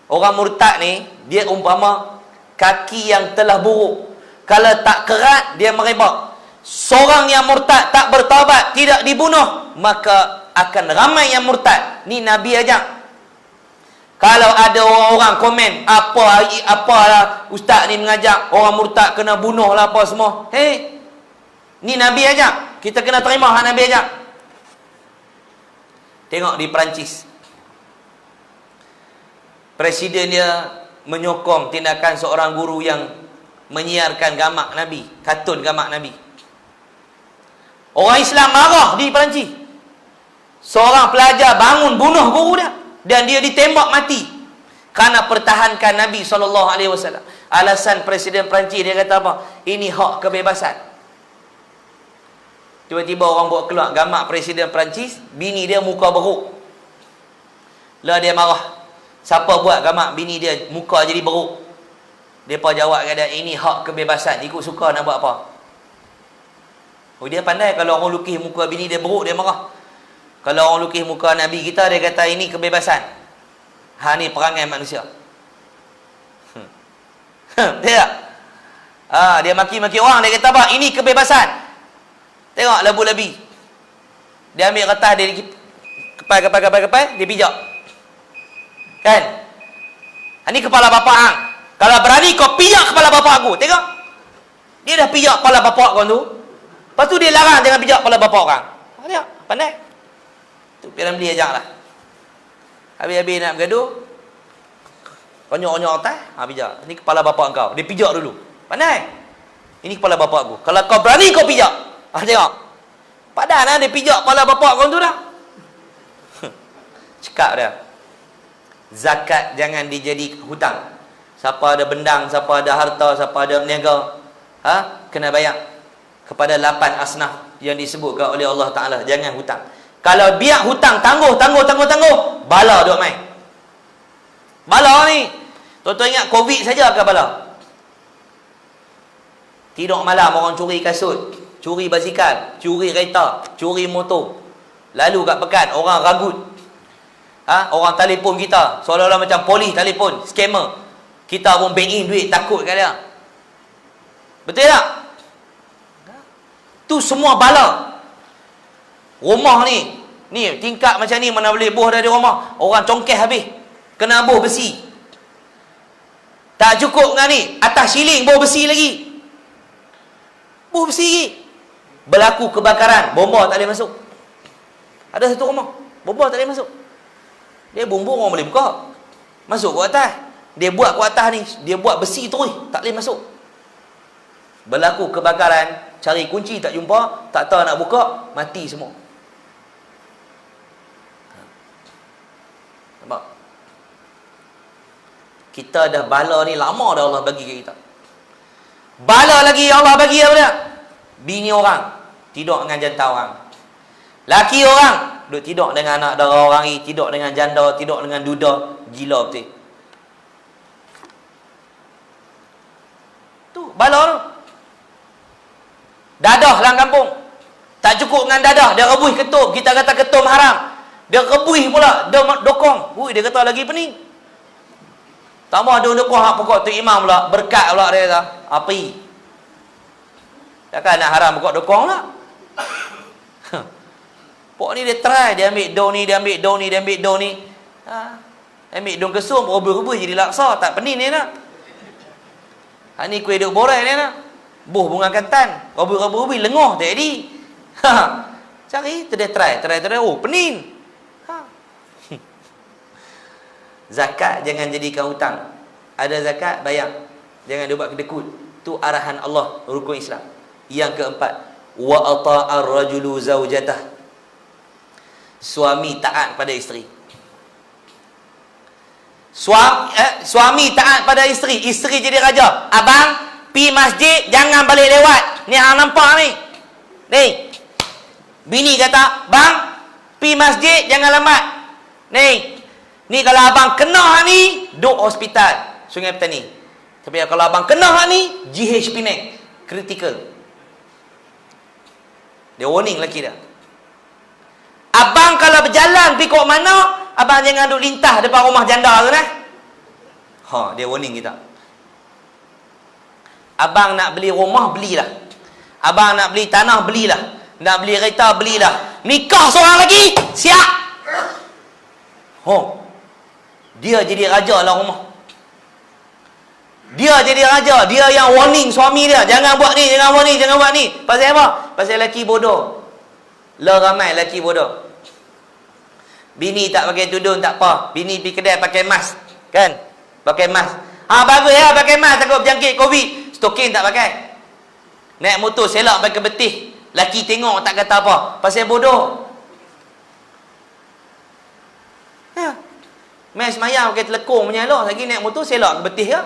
Orang murtad ni, dia umpama kaki yang telah buruk. Kalau tak kerat, dia merebak. Seorang yang murtad tak bertaubat, tidak dibunuh, maka akan ramai yang murtad. Ni Nabi ajak. Kalau ada orang-orang komen, apalah ustaz ni mengajak orang murtad kena bunuh lah apa semua. Hei, ni Nabi ajak. Kita kena terima hak Nabi ajak. Tengok di Perancis. Presiden dia menyokong tindakan seorang guru yang menyiarkan gamak Nabi, kartun gamak Nabi. Orang Islam marah di Perancis. Seorang pelajar bangun bunuh guru dia dan dia ditembak mati kerana pertahankan Nabi SAW. Alasan Presiden Perancis dia kata apa? Ini hak kebebasan. Tiba-tiba orang buat keluar gamak Presiden Perancis, bini dia muka beruk. Lah dia marah. Siapa buat gamak bini dia muka jadi beruk? Depa jawab kat dia, ini hak kebebasan, ikut suka nak buat apa. Oh, dia pandai. Kalau orang lukis muka bini dia beruk, dia marah. Kalau orang lukis muka Nabi kita, dia kata ini kebebasan. Ha, ni perangai manusia. Dia dia maki-maki orang, dia kata apa? Ini kebebasan. Tengok labu-labi. Dia ambil kertas dia, kepai, dia pijak. Kan? Ini kepala bapa hang. Kalau berani kau pijak kepala bapa aku. Tengok. Dia dah pijak kepala bapa kau tu. Lepas tu dia larang jangan pijak kepala bapa orang. Tengok, pandai. Tu P.R. ajak lah. Habis-habis nak bergaduh, konyok-konyok atas, pijak. Ini kepala bapa kau. Dia pijak dulu. Pandai. Ini kepala bapa aku. Kalau kau berani kau pijak. Tengok. Padahal dia pijak kepala bapa kau tu dah. Cakap dia. Zakat jangan dijadi hutang. Siapa ada bendang, siapa ada harta, siapa ada berniaga, kena bayar kepada 8 asnaf yang disebutkan oleh Allah Ta'ala. Jangan hutang. Kalau biar hutang tangguh, bala duk main. Bala ni, tuan-tuan ingat Covid saja ke bala? Tidur malam orang curi kasut, curi basikal, curi kereta, curi motor. Lalu kat pekan orang ragut. Orang telefon kita seolah-olah macam polis telefon, scammer. Kita pun bank in duit, takut kat dia. Betul tak? Tu semua bala. Rumah ni tingkat macam ni mana boleh buh dari rumah. Orang congkeh habis, kena buh besi. Tak cukup dengan ni, atas siling buh besi lagi. Buh besi lagi. Berlaku kebakaran, bomba tak boleh masuk. Ada satu rumah, bomba tak boleh masuk. Dia bumbung orang boleh buka, masuk ke atas. Dia buat ke atas ni, dia buat besi terus, tak boleh masuk. Berlaku kebakaran, cari kunci tak jumpa, tak tahu nak buka, mati semua. Nampak? Kita dah bala ni lama dah Allah bagi kat kita. Bala lagi Allah bagi apa dia? Bini orang tidur dengan jantan orang. Laki orang duk tidur dengan anak dara orang ni, tidur dengan janda, tidur dengan duda. Gila betul. Tu bala tu. Dadah dalam kampung. Tak cukup dengan dadah, dia rebus ketum. Kita kata ketum haram. Dia rebus pula, dia dokong. Dia kata lagi pening. Tambah dia dokong hak pokok tu imam pula, berkat pula dia kata. Api. Takkan nak haram pokok dokong pula. Pok ni dia try, dia ambil daun ni, dia ambil daun ni, dia ambil daun ni. Ambil daun kesum, rebus-rebus jadi laksa, tak pening ni nak. Ni kuih duk borai ni nak. Buh bunga kantan, rebus-rebus lengoh tak jadi. Cari, tu dia try, oh pening. Zakat jangan jadikan hutang. Ada zakat bayar. Jangan dia buat kedekut. Tu arahan Allah rukun Islam. Yang keempat, wa ata'ar rajulu zaujatah. Suami taat pada isteri. Suami taat pada isteri. Isteri jadi raja. Abang, pi masjid jangan balik lewat. Ni hang nampak ni. Ni. Bini kata, "Bang, pi masjid jangan lambat." Ni kalau abang kena ni, duk hospital Sungai Petani. Tapi kalau abang kena ni, GH Penang, critical. Dia warning lelaki dia. Abang kalau berjalan abang pergi kok mana, abang jangan duduk lintah depan rumah janda tu nah. Dia warning kita. Abang nak beli rumah, belilah. Abang nak beli tanah, belilah. Nak beli kereta, belilah. Nikah seorang lagi, siap. Dia jadi raja lah rumah. Dia jadi raja. Dia yang warning suami dia. Jangan buat ni, jangan buat ni, jangan buat ni. Pasal apa? Pasal lelaki bodoh. Ramai lelaki bodoh. Bini tak pakai tudung, tak apa. Bini pergi kedai pakai mask. Kan? Pakai mask. Bagus ya pakai mask, takut berjangkit COVID. Stokin tak pakai. Naik motor selak pakai betih. Laki tengok tak kata apa. Pasal bodoh. Ya. Main semayang pakai telekong punya elok. Lagi naik motor selak ke betih ke?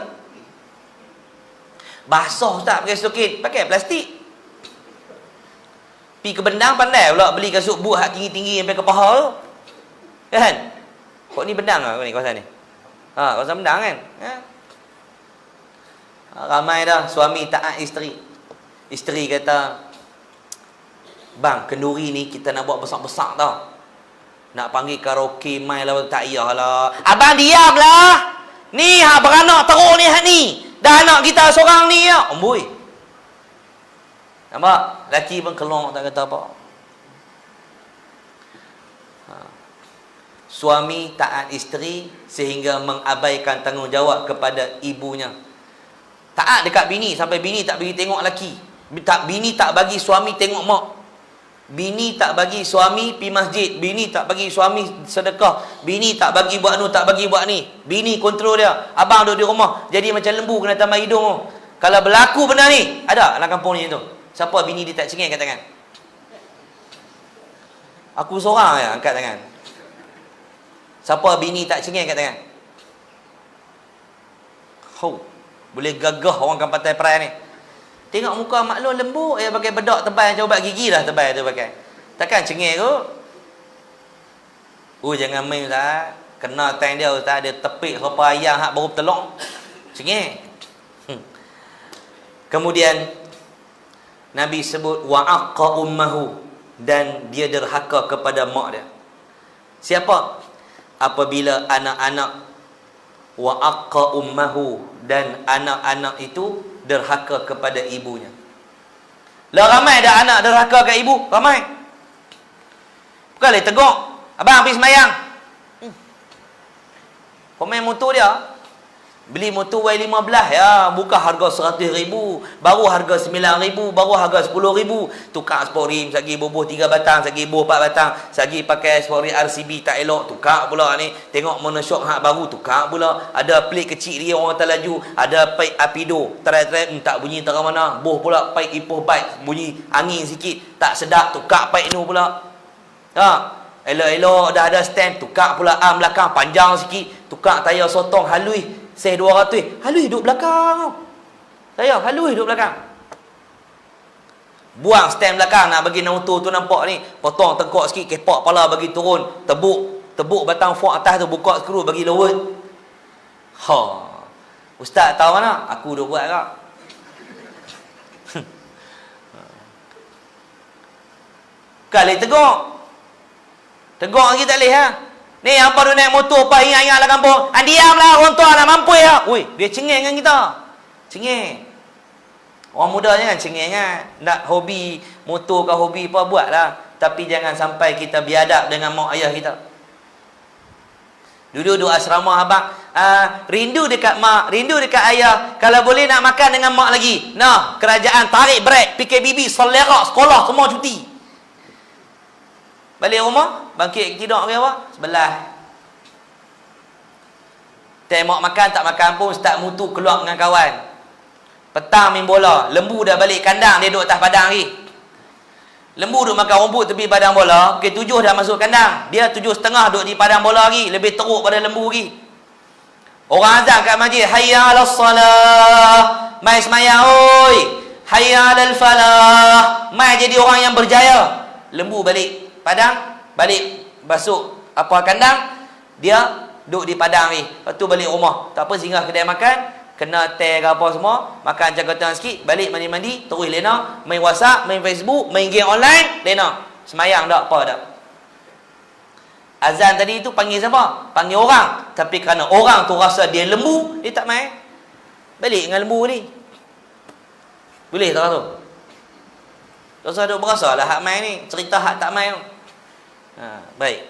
Basah tak pakai stokin, pakai plastik. Pi ke Bendang pandai pula beli kasut boot hak tinggi-tinggi sampai ke paha tu. Kan? Kok ni Bendang ke ni kawasan ni? Kawasan Bendang kan? Ramai dah suami taat isteri. Isteri kata, "Bang, kenduri ni kita nak buat besar-besar tau. Nak panggil karaoke mai lah, tak payahlah. Abang diamlah. Ni hak beranak teruk ni hak ni. Dah anak kita seorang ni ya." Amboi. Nampak? Laki pun kelong tak kata apa. Suami taat isteri sehingga mengabaikan tanggungjawab kepada ibunya. Taat dekat bini sampai bini tak bagi tengok laki. Bini tak bagi suami tengok mak. Bini tak bagi suami pi masjid. Bini tak bagi suami sedekah. Bini tak bagi buat nu, tak bagi buat ni. Bini kontrol dia. Abang duduk di rumah jadi macam lembu kena tambah hidung. Kalau berlaku benda ni, ada dalam kampung ni tu. Siapa bini dia tak cengeng angkat tangan? Aku seorang je angkat tangan. Siapa bini tak cengeng angkat tangan? Boleh gagah orang Kampatan Perai ni. Tengok muka maklum lembut, pakai bedak tebal macam ubat gigi lah tebal tu pakai. Takkan cengeng kot. Jangan main Ustaz. Kena tank dia Ustaz, dia tepik rupa ayam hak baru telok. Cengeng. Kemudian Nabi sebut wa'aqqa ummahu, dan dia derhaka kepada mak dia. Siapa? Apabila anak-anak wa'aqqa ummahu, dan anak-anak itu derhaka kepada ibunya. Lah ramai dah anak derhaka kat ibu, ramai. Bukan boleh tegur, abang pergi semayang. Pemain motor dia beli motor Y15 ya, buka harga 100,000, baru harga 9,000, baru harga 10,000. Tukar sport rim, sagi bubuh 3 batang, sagi bubuh 4 batang, sagi pakai sport rim RCB tak elok, tukar pula ni. Tengok monoshock hak baru, tukar pula. Ada plate kecil dia orang tak laju, ada pipe apido, try tak bunyi terang mana. Boh pula pipe ipoh bike, bunyi angin sikit, tak sedap, tukar pipe ni pula. Elok-elok dah ada stand, tukar pula arm belakang panjang sikit, tukar tayar sotong halui. 200, halus duduk belakang. Saya halus duduk belakang. Buang stand belakang nak bagi motor tu nampak ni. Potong tengkok sikit, kepak kepala bagi turun. Tebuk batang fork atas tu, buka skru bagi lower. Ustaz tahu mana? Aku dah buat kak. Kali tegur. Tegur lagi tak boleh ha? Ni apa tu naik motor apa ingat-ingat lah kampung. Diamlah orang tua nak mampu ya. Dia cengeng dengan kita. Cengeng. Orang muda jangan cengeng kan. Nak hobi motor ke hobi apa buatlah. Tapi jangan sampai kita biadab dengan mak ayah kita. Duduk asrama abang, rindu dekat mak, rindu dekat ayah. Kalau boleh nak makan dengan mak lagi. Nah, kerajaan tarik break, PKBB, selerak, sekolah semua cuti. Balik rumah, bangkit tidur ke apa? Sebelah. Tengok makan tak makan pun start mutu keluar dengan kawan. Petang main bola, lembu dah balik kandang, dia duduk atas padang lagi. Lembu duduk makan rumput tepi padang bola, pukul 7 dah masuk kandang. Dia 7.30 duduk di padang bola lagi, lebih teruk pada lembu lagi. Orang azan kat masjid, hayya 'alas salah. Mai semayang oi. Hayya 'alal falah. Mai jadi orang yang berjaya. Lembu balik padang, balik masuk apa kandang, dia duduk di padang ni. Lepas tu balik rumah, tak apa singgah kedai makan, kena teh ke apa semua, makan cakap sikit, balik mandi-mandi, terus lena, main WhatsApp, main Facebook, main game online, lena. Semayang tak apa tak. Azan tadi tu panggil siapa? Panggil orang. Tapi kerana orang tu rasa dia lembu, dia tak main. Balik dengan lembu ni. Boleh tak tu? Tak usah duk berasa lah hak main ni. Cerita hak tak main tu. Baik.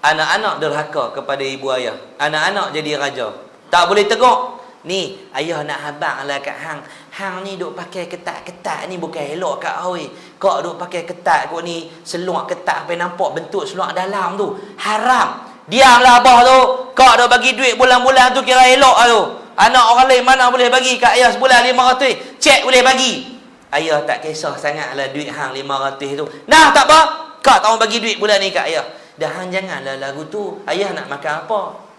Anak-anak derhaka kepada ibu ayah. Anak-anak jadi raja. Tak boleh tegur. Ni, ayah nak habang lah kat hang. Hang ni duk pakai ketat-ketat ni bukan elok kat hoi. Kau duk pakai ketat kau ni, seluar ketat sampai nampak bentuk seluar dalam tu. Haram. Diamlah abah tu. Kau duk bagi duit bulan-bulan tu kira elok lah tu. Anak orang lain mana boleh bagi kat ayah sebulan 500. Cek boleh bagi. Ayah tak kisah sangatlah duit hang 500 tu. Nah, tak apa. Kau tak mau bagi duit bulan ni kat ayah. Dah hang janganlah lagu tu. Ayah nak makan apa?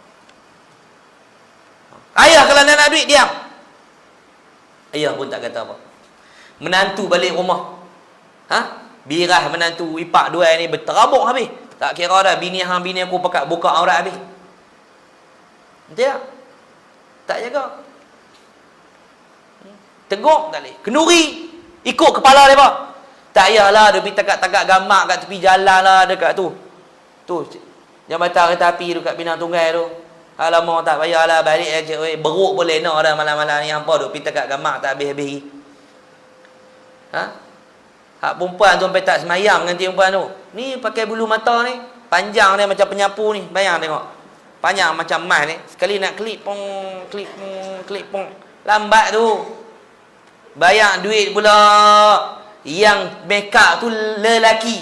Ayah kalau nak duit, diam. Ayah pun tak kata apa. Menantu balik rumah. Birah menantu ipak dua ni berterabuk habis. Tak kira dah bini hang bini aku pakat buka aurat habis. Betul tak? Tak jaga. Tegur tak boleh. Kenduri. Ikut kepala dia pak. Tak payahlah dia pergi tagak-tagak gamak kat tepi jalan lah dekat tu. Tu jambatan kereta api dekat Pinang Tunggal tu. Alamak tak payahlah balik je. Beruk boleh nak dah malam-malam ni hampa duk pergi tagak gamak tak habis-habis. Hak perempuan tu sampai tak semayang dengan perempuan tu. Ni pakai bulu mata ni. Panjang dia macam penyapu ni. Bayang tengok. Panjang macam emas ni. Sekali nak klip pong, klip pong, klip pong. Lambat tu. Bayang duit pula. Yang make up tu lelaki.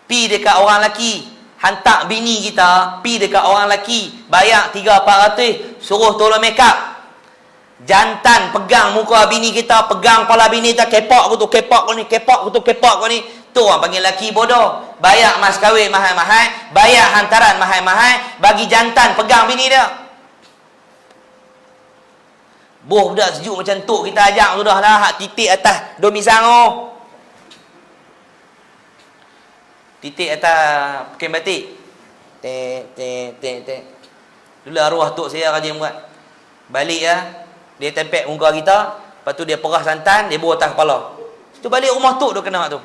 Pi dekat orang lelaki. Hantar bini kita. Pi dekat orang lelaki. Bayar 300-400. Suruh tolong make up. Jantan pegang muka bini kita, pegang kepala bini kita, kepok aku tu, kepok kau ni, kepok aku tu, kepok kau ni. Tu orang panggil lelaki bodoh. Bayar mas kahwin mahal-mahal, bayar hantaran mahal-mahal, bagi jantan pegang bini dia. Boh budak sejuk macam tok kita ajak sudah lah, hak titik atas domisang tu. Titik atas kain batik. Tek. Dulu arwah tok saya rajin buat. Balik lah. Dia tempek muka kita, lepas tu dia perah santan, dia bawa atas kepala. Tu balik rumah tok dia kena tu.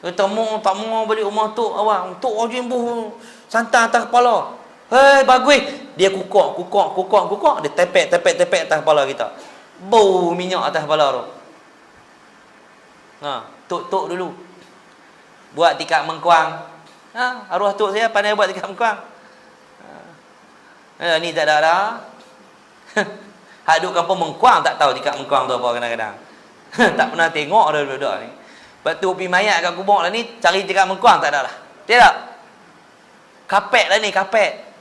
Dia tak mau balik rumah tok awak. Tok rajin buh santan atas kepala. Hei, bagus. Dia kukuk. Dia tempek atas kepala kita. Bau minyak atas kepala tu. Tok dulu. Buat tikar mengkuang. Arwah tok saya pandai buat tikar mengkuang. Ni tak ada dah. Hak duk kampung Mengkuang tak tahu tikar mengkuang tu apa kadang-kadang. Tak pernah tengok dah budak ni. Lepas tu pergi mayat kat kubur lah ni, cari tikar mengkuang tak ada lah. Tidak. Kapet lah ni, kapet.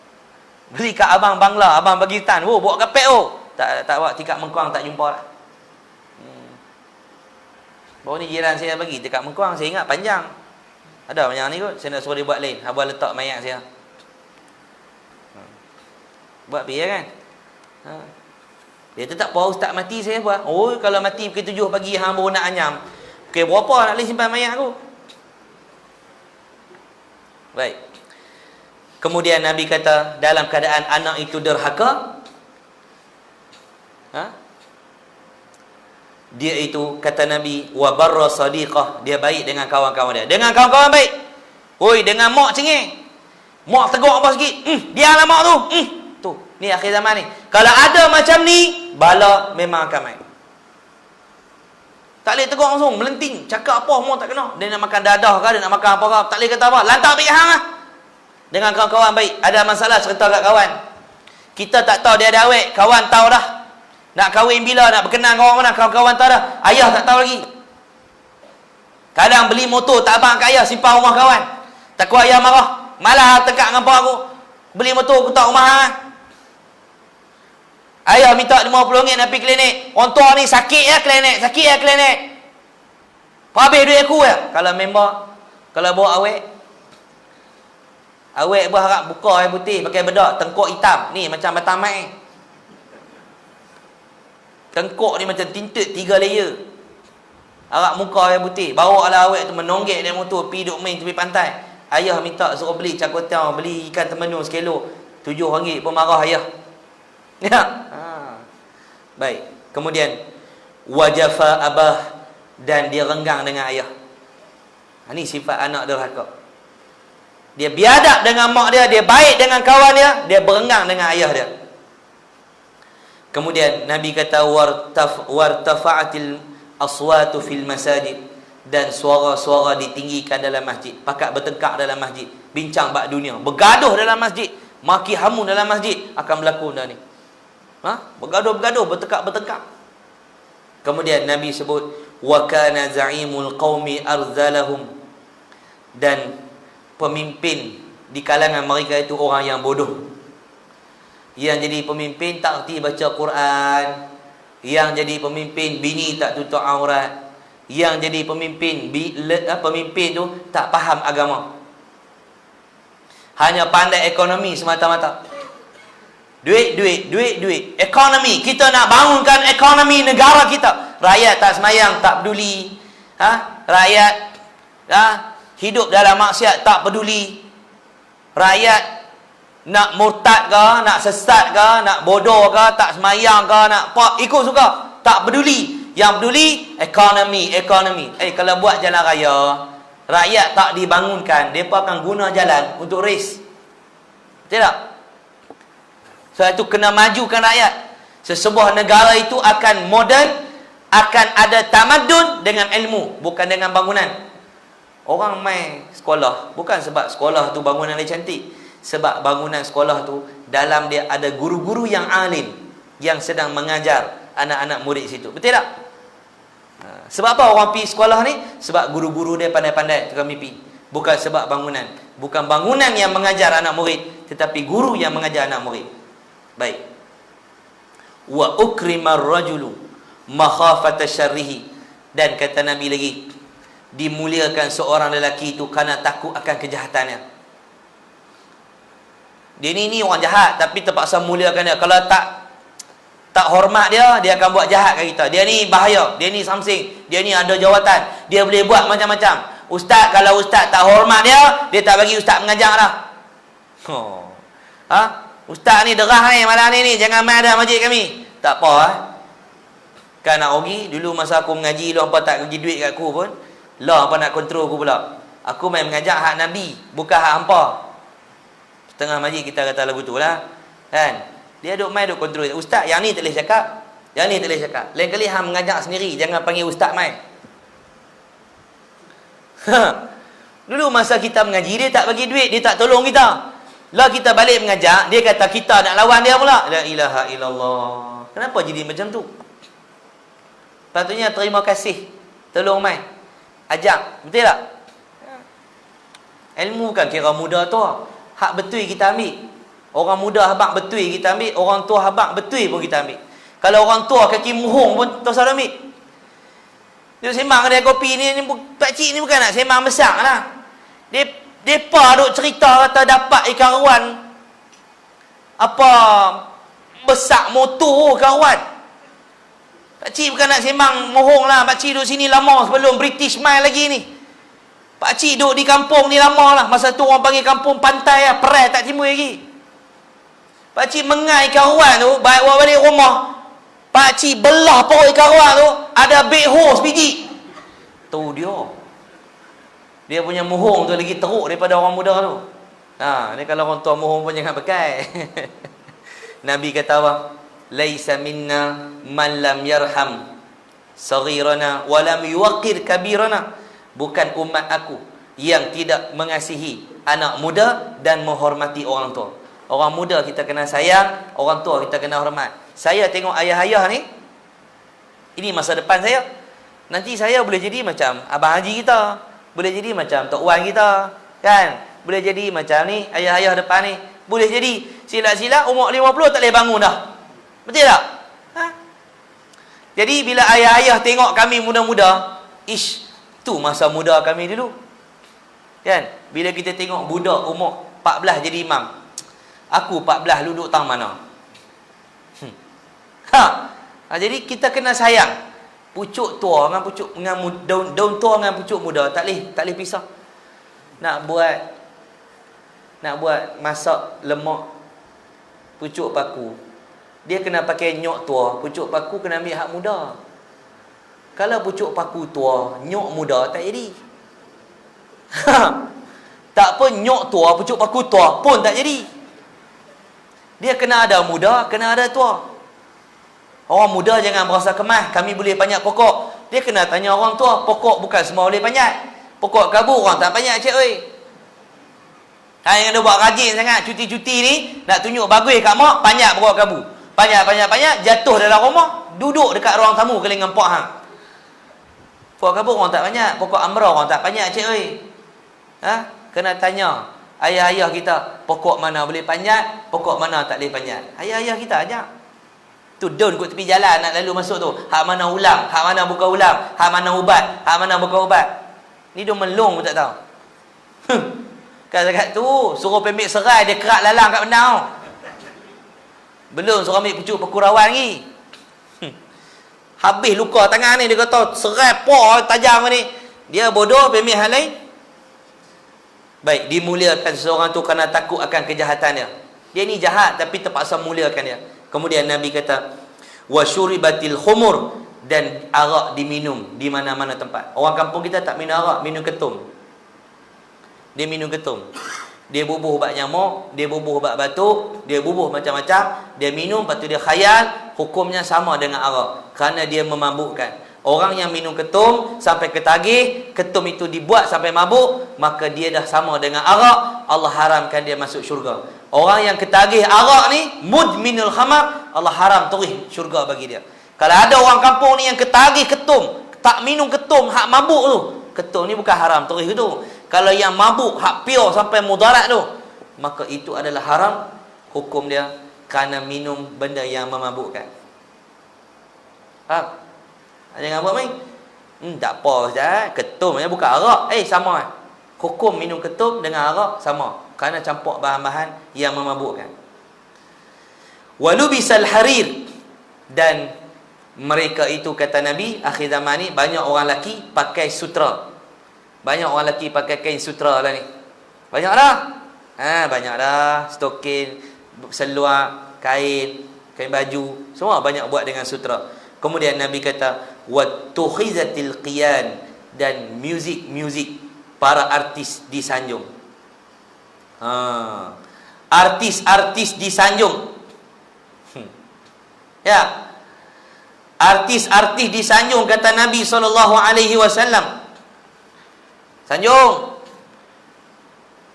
Beli kat abang Bangla, abang bagi tan. Oh, bawa kapet oh. Tak bawa tikar mengkuang tak jumpa lah. Baru ni jiran saya bagi tikar mengkuang, saya ingat panjang. Ada macam ni kot, saya nak suruh dia buat lain. Abang letak mayat saya. Buat pergi kan? Dia tetap bawa ustaz mati saya buat. Oh, kalau mati pukul 7 pagi hang baru nak anyam. Pukul berapa nak boleh simpan mayat aku? Baik. Kemudian Nabi kata dalam keadaan anak itu derhaka, dia itu kata Nabi wa barra sadiqah, dia baik dengan kawan-kawan dia. Dengan kawan-kawan baik. Oi, dengan mak cengeng. Mak tegur apa sikit? Diamlah mak tu. Tu, ni akhir zaman ni. Kalau ada macam ni, bala memang akan main. Tak boleh tegur langsung, melenting. Cakap apa, mak tak kena. Dia nak makan dadah ke, dia nak makan apa ke. Tak boleh kata apa. Lantak pergi hang lah. Dengan kawan-kawan baik. Ada masalah cerita kat kawan. Kita tak tahu dia ada awet. Kawan tahu dah. Nak kahwin bila, nak berkenan dengan orang mana. Kawan-kawan tahu dah. Ayah tak tahu lagi. Kadang beli motor tak abang kat ayah, simpan rumah kawan. Takut ayah marah. Malah tekak dengan pak aku. Beli motor aku tak rumah hang lah. Ayah minta RM50 nak pergi klinik. Orang tua ni sakit ya klinik. Habis duit aku ya. Kalau member, kalau bawa awet berharap buka air putih pakai bedak, tengkuk hitam. Ni macam batamai. Tengkuk ni macam tinted 3 layer. Harap muka air putih. Bawa lah awet tu menonggek dia motor, pergi duk main tepi pantai. Ayah minta suruh beli cakotau, beli ikan temenu sekilo. RM7 pun marah ayah. Ya. Baik. Kemudian wajafa abah, dan dia renggang dengan ayah. Ini sifat anak derhaka. Dia biadab dengan mak dia, dia baik dengan kawan dia berengang dengan ayah dia. Kemudian Nabi kata wartafa'atil aswatu fil masajid, dan suara-suara ditinggikan dalam masjid, pakat bertengkar dalam masjid, bincang bab dunia, bergaduh dalam masjid, maki hamun dalam masjid, akan berlaku dah ni. Bergaduh-bergaduh, bertengkar-bertengkar. Kemudian Nabi sebut wa kana za'imul qaumi arzalahum, dan pemimpin di kalangan mereka itu orang yang bodoh. Yang jadi pemimpin tak erti baca Quran, yang jadi pemimpin bini tak tutup aurat, yang jadi pemimpin tu tak faham agama, hanya pandai ekonomi semata-mata. Duit. Ekonomi, kita nak bangunkan ekonomi negara kita. Rakyat tak semayang, tak peduli. Rakyat hidup dalam maksiat, tak peduli. Rakyat nak murtad ke, nak sesat ke, nak bodoh ke, tak semayang ke, nak apa, ikut suka, tak peduli. Yang peduli ekonomi. Kalau buat jalan raya, rakyat tak dibangunkan, mereka akan guna jalan untuk race. Betul tak? Sebab itu kena majukan rakyat. Sesebuah negara itu akan moden, akan ada tamadun dengan ilmu, bukan dengan bangunan. Orang main sekolah bukan sebab sekolah tu bangunan dia cantik, sebab bangunan sekolah tu dalam dia ada guru-guru yang alim yang sedang mengajar anak-anak murid situ. Betul tak? Sebab apa orang pergi sekolah ni? Sebab guru-guru dia pandai-pandai tukang mimpi. Bukan sebab bangunan. Bukan bangunan yang mengajar anak murid, tetapi guru yang mengajar anak murid. Baik. Wa ukrimar rajulu makhafata syarrihi, dan kata Nabi lagi, dimuliakan seorang lelaki itu kerana takut akan kejahatannya. Dia ni orang jahat, tapi terpaksa muliakan dia. Kalau tak hormat dia akan buat jahat kat kita. Dia ni bahaya, dia ni samsing, dia ni ada jawatan, dia boleh buat macam-macam. Ustaz, kalau ustaz tak hormat dia tak bagi ustaz mengajar dah. Ustaz ni derah ni malam ni, jangan main dah masjid kami. Tak apa kan nak rugi. Dulu masa aku mengaji, lu apa tak bagi duit kat aku pun, lah apa nak kontrol aku pula. Aku main mengajar hak Nabi, bukan hak hampa. Setengah majlis kita kata lagu tu lah, kan? Dia duk main, duk kontrol. Ustaz, yang ni tak boleh cakap, yang ni tak boleh cakap. Lain kali hang mengajar sendiri, jangan panggil ustaz main. Dulu masa kita mengaji, dia tak bagi duit, dia tak tolong kita. Lah kita balik mengajar, dia kata kita nak lawan dia pula. La ilaha illallah. Kenapa jadi macam tu? Patutnya terima kasih, tolong main, ajak. Betul tak? Ilmu kan kira muda tua. Hak betul kita ambil. Orang muda habaq betul kita ambil, orang tua habaq betul pun kita ambil. Kalau orang tua kaki muhung pun tak usah ambil. Dia sembang kedai kopi ni pak cik ni bukan nak sembang besar lah. Depa duk cerita kata dapat ikan ruan apa besar motor kawan. Pak cik bukan nak sembang mohong lah. Pak cik duduk sini lama sebelum British Mile lagi ni. Pak cik duduk di kampung ni lama lah. Masa tu orang panggil kampung pantai lah, perai tak timbul lagi. Pak cik mengai ikan ruan tu, baik bawa balik rumah, pak cik belah perut ikan ruan tu, ada big hose biji. Tu dia punya mohong tu lagi teruk daripada orang muda tu. Ni kalau orang tua mohong pun jangan pakai. Nabi kata apa? Laisa minna man lam yarham saghirana wa lam yuqir kabirana. Bukan umat aku yang tidak mengasihi anak muda dan menghormati orang tua. Orang muda kita kena sayang, orang tua kita kena hormat. Saya tengok ayah-ayah ni, ini masa depan saya. Nanti saya boleh jadi macam abang haji kita, boleh jadi macam tok wan kita, kan? Boleh jadi macam ni ayah-ayah depan ni. Boleh jadi sila-sila umur 50 tak boleh bangun dah. Betul tak? Jadi bila ayah-ayah tengok kami muda-muda, tu masa muda kami dulu, kan? Bila kita tengok budak umur 14 jadi imam, aku 14 duduk tang mana? Jadi kita kena sayang pucuk tua dengan pucuk dengan daun tua dengan pucuk muda, tak boleh pisah. Nak buat masak lemak pucuk paku, dia kena pakai nyok tua, pucuk paku kena ambil hak muda. Kalau pucuk paku tua, nyok muda tak jadi. Tak apa, nyok tua, pucuk paku tua pun tak jadi. Dia kena ada muda, kena ada tua. Orang muda jangan merasa kemas, kami boleh panjat pokok. Dia kena tanya orang tua, pokok bukan semua boleh panjat. Pokok kabu orang tak panjat, cik oi. Yang ada buat rajin sangat, cuti-cuti ni, nak tunjuk bagus kat mak, panjat pokok kabu. Panjat, jatuh dalam rumah, duduk dekat ruang tamu kali dengan pak hang. Pokok kabu orang tak panjat, pokok amra orang tak panjat, cik oi. Kena tanya ayah-ayah kita, pokok mana boleh panjat, pokok mana tak boleh panjat. Ayah-ayah kita ajak. Tu daun kat tepi jalan nak lalu masuk tu. Hak mana ulang, hak mana bukan ulang, hak mana ubat, hak mana bukan ubat. Ni dia melong pun tak tahu. Kan dekat tu suruh pemik serai dia kerak lalang kat benda tu. Belum suruh ambil pucuk pekurawan lagi. Habis luka tangan ni dia kata serai poh tajam ni. Dia bodoh pemik hal lain. Baik, dimuliakan seorang tu kerana takut akan kejahatannya. Dia ni jahat tapi terpaksa muliakan dia. Kemudian Nabi kata wa syuribatil khumur, dan arak diminum di mana-mana tempat. Orang kampung kita tak minum arak, minum ketum. Dia minum ketum. Dia bubuh ubat nyamuk, dia bubuh ubat batuk, dia bubuh macam-macam, dia minum, lepas tu dia khayal, hukumnya sama dengan arak kerana dia memabukkan. Orang yang minum ketum sampai ketagih, ketum itu dibuat sampai mabuk, maka dia dah sama dengan arak. Allah haramkan dia masuk syurga. Orang yang ketagih arak ni, mudminul khamar, Allah haram terus syurga bagi dia. Kalau ada orang kampung ni yang ketagih ketum, tak minum ketum, hak mabuk tu, ketum ni bukan haram terus tu. Kalau yang mabuk, hak pure sampai mudarat tu, maka itu adalah haram hukum dia kerana minum benda yang memabukkan. Faham? Jangan buat main. Tak apa Ustaz, ketum ni bukan arak. Sama. Hukum minum ketum dengan arak sama. Kerana campur bahan-bahan yang memabukkan. Walubisal harir, dan mereka itu kata Nabi, akhir zaman ni banyak orang lelaki pakai sutra. Banyak orang lelaki pakai kain sutra lah ni. Banyak dah. Banyak dah. Stokin, seluar, kain baju, semua banyak buat dengan sutra. Kemudian Nabi kata wattukhizatil qiyan, dan muzik para artis disanjung. Artis-artis disanjung. Ya. Artis-artis disanjung kata Nabi SAW. Sanjung.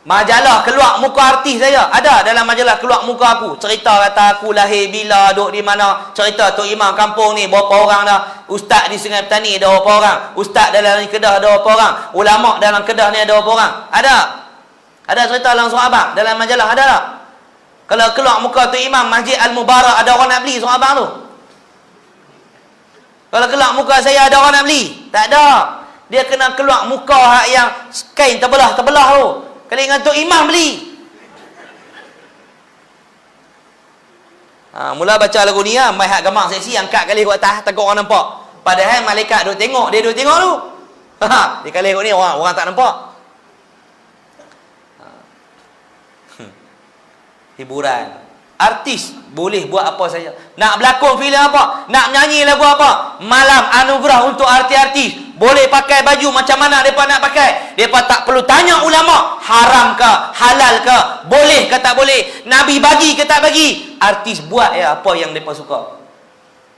Majalah keluar muka artis saya. Ada dalam majalah keluar muka aku. Cerita kata aku lahir bila, duduk di mana. Cerita Tok Imam kampung ni berapa orang dah. Ustaz di Sungai Petani ada berapa orang. Ustaz dalam Kedah ada berapa orang. Ulama dalam Kedah ni ada berapa orang. Ada. Ada cerita langsung abang dalam majalah, ada tak? Kalau keluar muka Tok Imam Masjid Al-Mubarak, ada orang nak beli surat abang tu? Kalau keluar muka saya, ada orang nak beli? Tak ada. Dia kena keluar muka hak yang kain terbelah-terbelah tu. Kalau dengan Tok Imam beli. Mula baca lagu ni lah, mai hak gambar seksi, angkat kali kat atas, takut orang nampak. Padahal malaikat duk tengok, dia duk tengok tu. Dia kali kat ni, orang tak nampak. Hiburan. Artis boleh buat apa saja. Nak berlakon filem apa, nak menyanyi lagu apa, malam anugerah untuk artis-artis. Boleh pakai baju macam mana mereka nak pakai. Mereka tak perlu tanya ulama haram ke, halal ke, boleh ke tak boleh, Nabi bagi ke tak bagi. Artis buat apa yang mereka suka.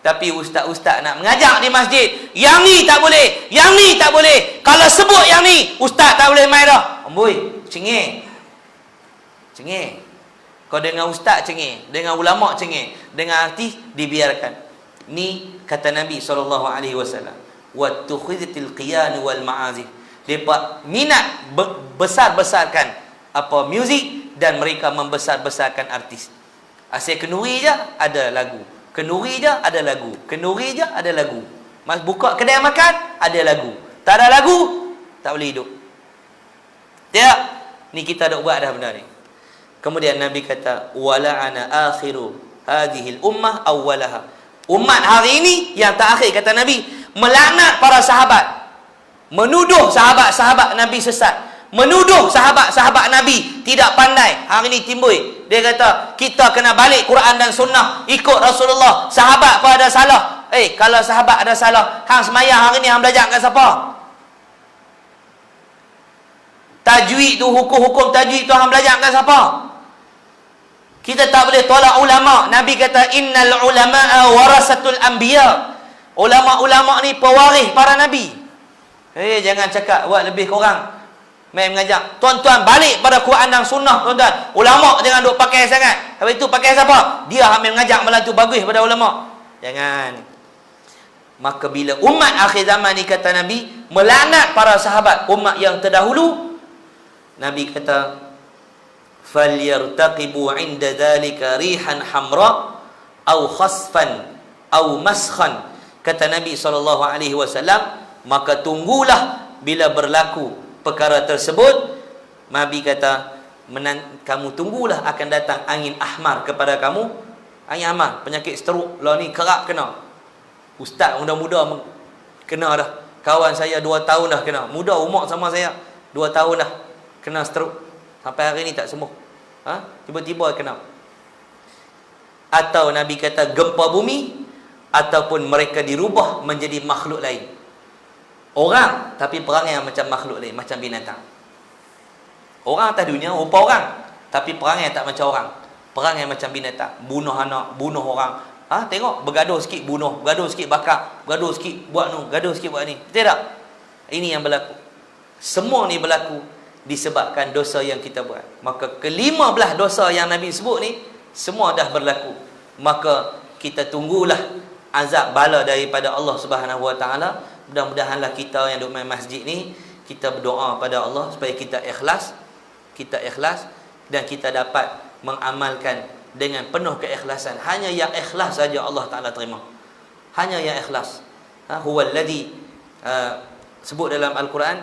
Tapi ustaz-ustaz nak mengajak di masjid, yang ni tak boleh, yang ni tak boleh. Kalau sebut yang ni, ustaz tak boleh main dah. Amboi, cengeng. Cengeng. Kau dengan ustaz cengeng, dengan ulama cengeng, dengan artis dibiarkan. Ni kata Nabi SAW. Wattukhizatil qiyan wal ma'azif. Depa minat besar-besarkan apa muzik, dan mereka membesar-besarkan artis. Asyik kenuri je ada lagu. Kenuri je ada lagu. Kenuri je ada lagu. Mas buka kedai makan ada lagu. Tak ada lagu tak boleh hidup. Tiap ni kita dah buat dah benda ni. Kemudian Nabi kata wala ana akhiru hadhil ummah awwalaha. Umat hari ini yang terakhir kata Nabi melaknat para sahabat, menuduh sahabat-sahabat Nabi sesat, menuduh sahabat-sahabat Nabi tidak pandai. Hari ini timbul dia kata kita kena balik Quran dan sunnah, ikut Rasulullah. Sahabat pun ada salah. Kalau sahabat ada salah, hang semayang hari ni hang belajar kat siapa? Tajwid tu, hukum-hukum tajwid tu hang belajar kat siapa? Kita tak boleh tolak ulama. Nabi kata innal ulama'a warasatul anbiya. Ulama-ulama ni pewaris para nabi. Jangan cakap buat lebih kurang. Main mengajak. Tuan-tuan balik pada Quran dan sunnah, tuan-tuan. Ulama jangan duk pakai sangat. Habis tu pakai siapa? Dia ambil mengajak malah tu bagus pada ulama. Jangan. Maka bila umat akhir zaman ni, kata Nabi, melaknat para sahabat umat yang terdahulu, Nabi kata falyartaqibu 'inda dhalika rihan hamra au khasfan au maskhan. Kata Nabi SAW, maka tunggulah bila berlaku perkara tersebut. Nabi kata, kamu tunggulah akan datang angin ahmar kepada kamu. Angin ahmar, penyakit strok lah ni kerap kena. Ustaz muda-muda kena dah. Kawan saya 2 tahun dah kena. Muda umur sama saya, 2 tahun dah kena strok. Sampai hari ni tak sembuh. Tiba-tiba kena. Atau Nabi kata gempa bumi, ataupun mereka dirubah menjadi makhluk lain. Orang tapi perangai macam makhluk lain, macam binatang. Orang atas dunia rupa orang, tapi perangai tak macam orang. Perangai macam binatang. Bunuh anak, bunuh orang. Tengok, bergaduh sikit bunuh, bergaduh sikit bakar, bergaduh sikit buat nu, bergaduh sikit buat ni. Betul tak? Ini yang berlaku. Semua ni berlaku disebabkan dosa yang kita buat. Maka ke-15 dosa yang Nabi sebut ni semua dah berlaku. Maka kita tunggulah azab bala daripada Allah Subhanahu Wa Taala. Mudah-mudahanlah kita yang duduk main masjid ni, kita berdoa pada Allah supaya kita ikhlas, dan kita dapat mengamalkan dengan penuh keikhlasan. Hanya yang ikhlas saja Allah Taala terima. Hanya yang ikhlas. Huwallazi, sebut dalam Al-Quran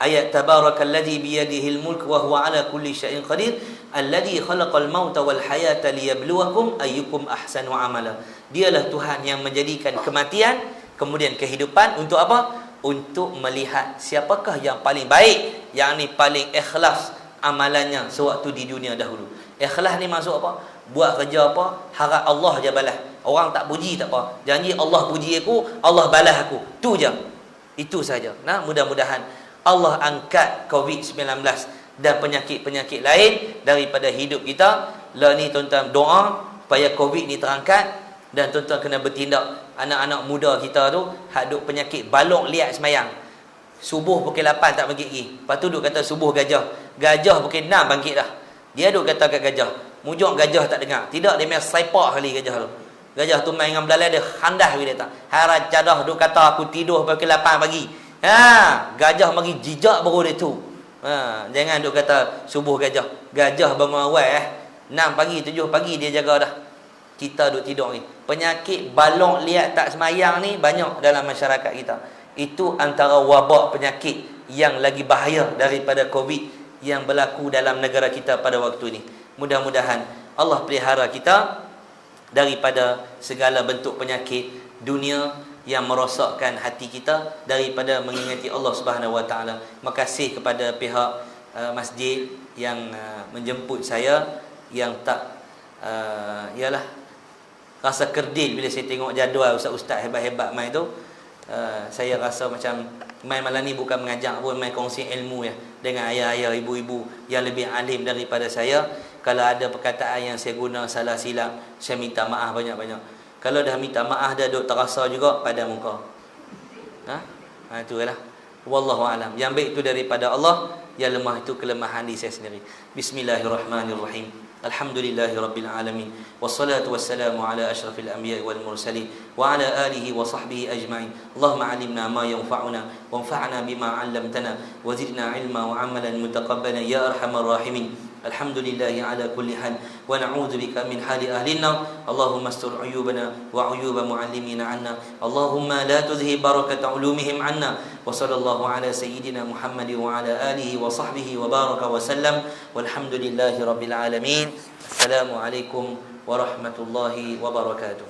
ayat tabarakalladzi biyadihil mulk wa huwa ala kulli syai'in qadir alladzi khalaqal mauta wal hayata liyabluwakum ayyukum ahsanu amala. Dialah Tuhan yang menjadikan kematian kemudian kehidupan untuk apa? Untuk melihat siapakah yang paling baik, yang ni paling ikhlas amalannya sewaktu di dunia dahulu. Ikhlas ni maksud apa? Buat kerja apa, harap Allah je balas. Orang tak puji tak apa. Janji Allah puji aku, Allah balas aku. Tu je. Itu saja. Nah, mudah-mudahan Allah angkat COVID-19 dan penyakit-penyakit lain daripada hidup kita. Lah ni tuan-tuan doa supaya COVID ni terangkat, dan tuan-tuan kena bertindak. Anak-anak muda kita tu hak duk penyakit balok liat semayang. Subuh pukul 8 tak bangkit lagi. Lepas tu duk kata subuh gajah. Gajah pukul 6 bangkit dah. Dia duk kata kat gajah. Mujuk gajah tak dengar. Tidak, dia main saipak kali gajah tu. Gajah tu main dengan belalai dia handah dia tak. Harap cadah duk kata aku tidur pukul 8 pagi. Gajah mari jijak baru dia tu. Jangan duk kata subuh gajah. Gajah bangun awal 6 pagi 7 pagi dia jaga dah. Kita duk tidur ni. Penyakit balok liat tak semayang ni banyak dalam masyarakat kita. Itu antara wabak penyakit yang lagi bahaya daripada COVID yang berlaku dalam negara kita pada waktu ini. Mudah-mudahan Allah pelihara kita daripada segala bentuk penyakit dunia yang merosakkan hati kita daripada mengingati Allah Subhanahu Wa Taala. Makasih kepada pihak masjid yang menjemput saya, yang tak ialah rasa kerdil bila saya tengok jadual ustaz-ustaz hebat-hebat mai tu. Saya rasa macam mai malam ni bukan mengajak pun, mai kongsi ilmu ya dengan ayah-ayah, ibu-ibu yang lebih alim daripada saya. Kalau ada perkataan yang saya guna salah silap, saya minta maaf banyak-banyak. Kalau dah minta maaf dah duk terasa juga pada muka. Itulah. Wallahu alam. Yang baik itu daripada Allah, yang lemah itu kelemahan diri saya sendiri. Bismillahirrahmanirrahim. Alhamdulillahirabbil alamin. Wassalatu wassalamu ala asyrafil anbiya'i wal mursalin wa ala alihi wa sahbihi ajma'in. Allahumma 'allimna ma yanfa'una wanfa'na bima 'allamtana wa zidna 'ilma wa 'amalan mutaqabbalan ya arhamar rahimin. Alhamdulillahi ala kulli hal wa na'udzu bika min hali ahli an-nar. Allahumma astur 'uyubana wa 'uyuba mu'allimina 'anna. Allahumma la tudhhib barakata 'ulumihim 'anna. Wa sallallahu ala sayyidina Muhammad wa ala alihi wa sahbihi wa baraka wa sallam. Walhamdulillahi rabbil alamin. Assalamualaikum warahmatullahi wabarakatuh.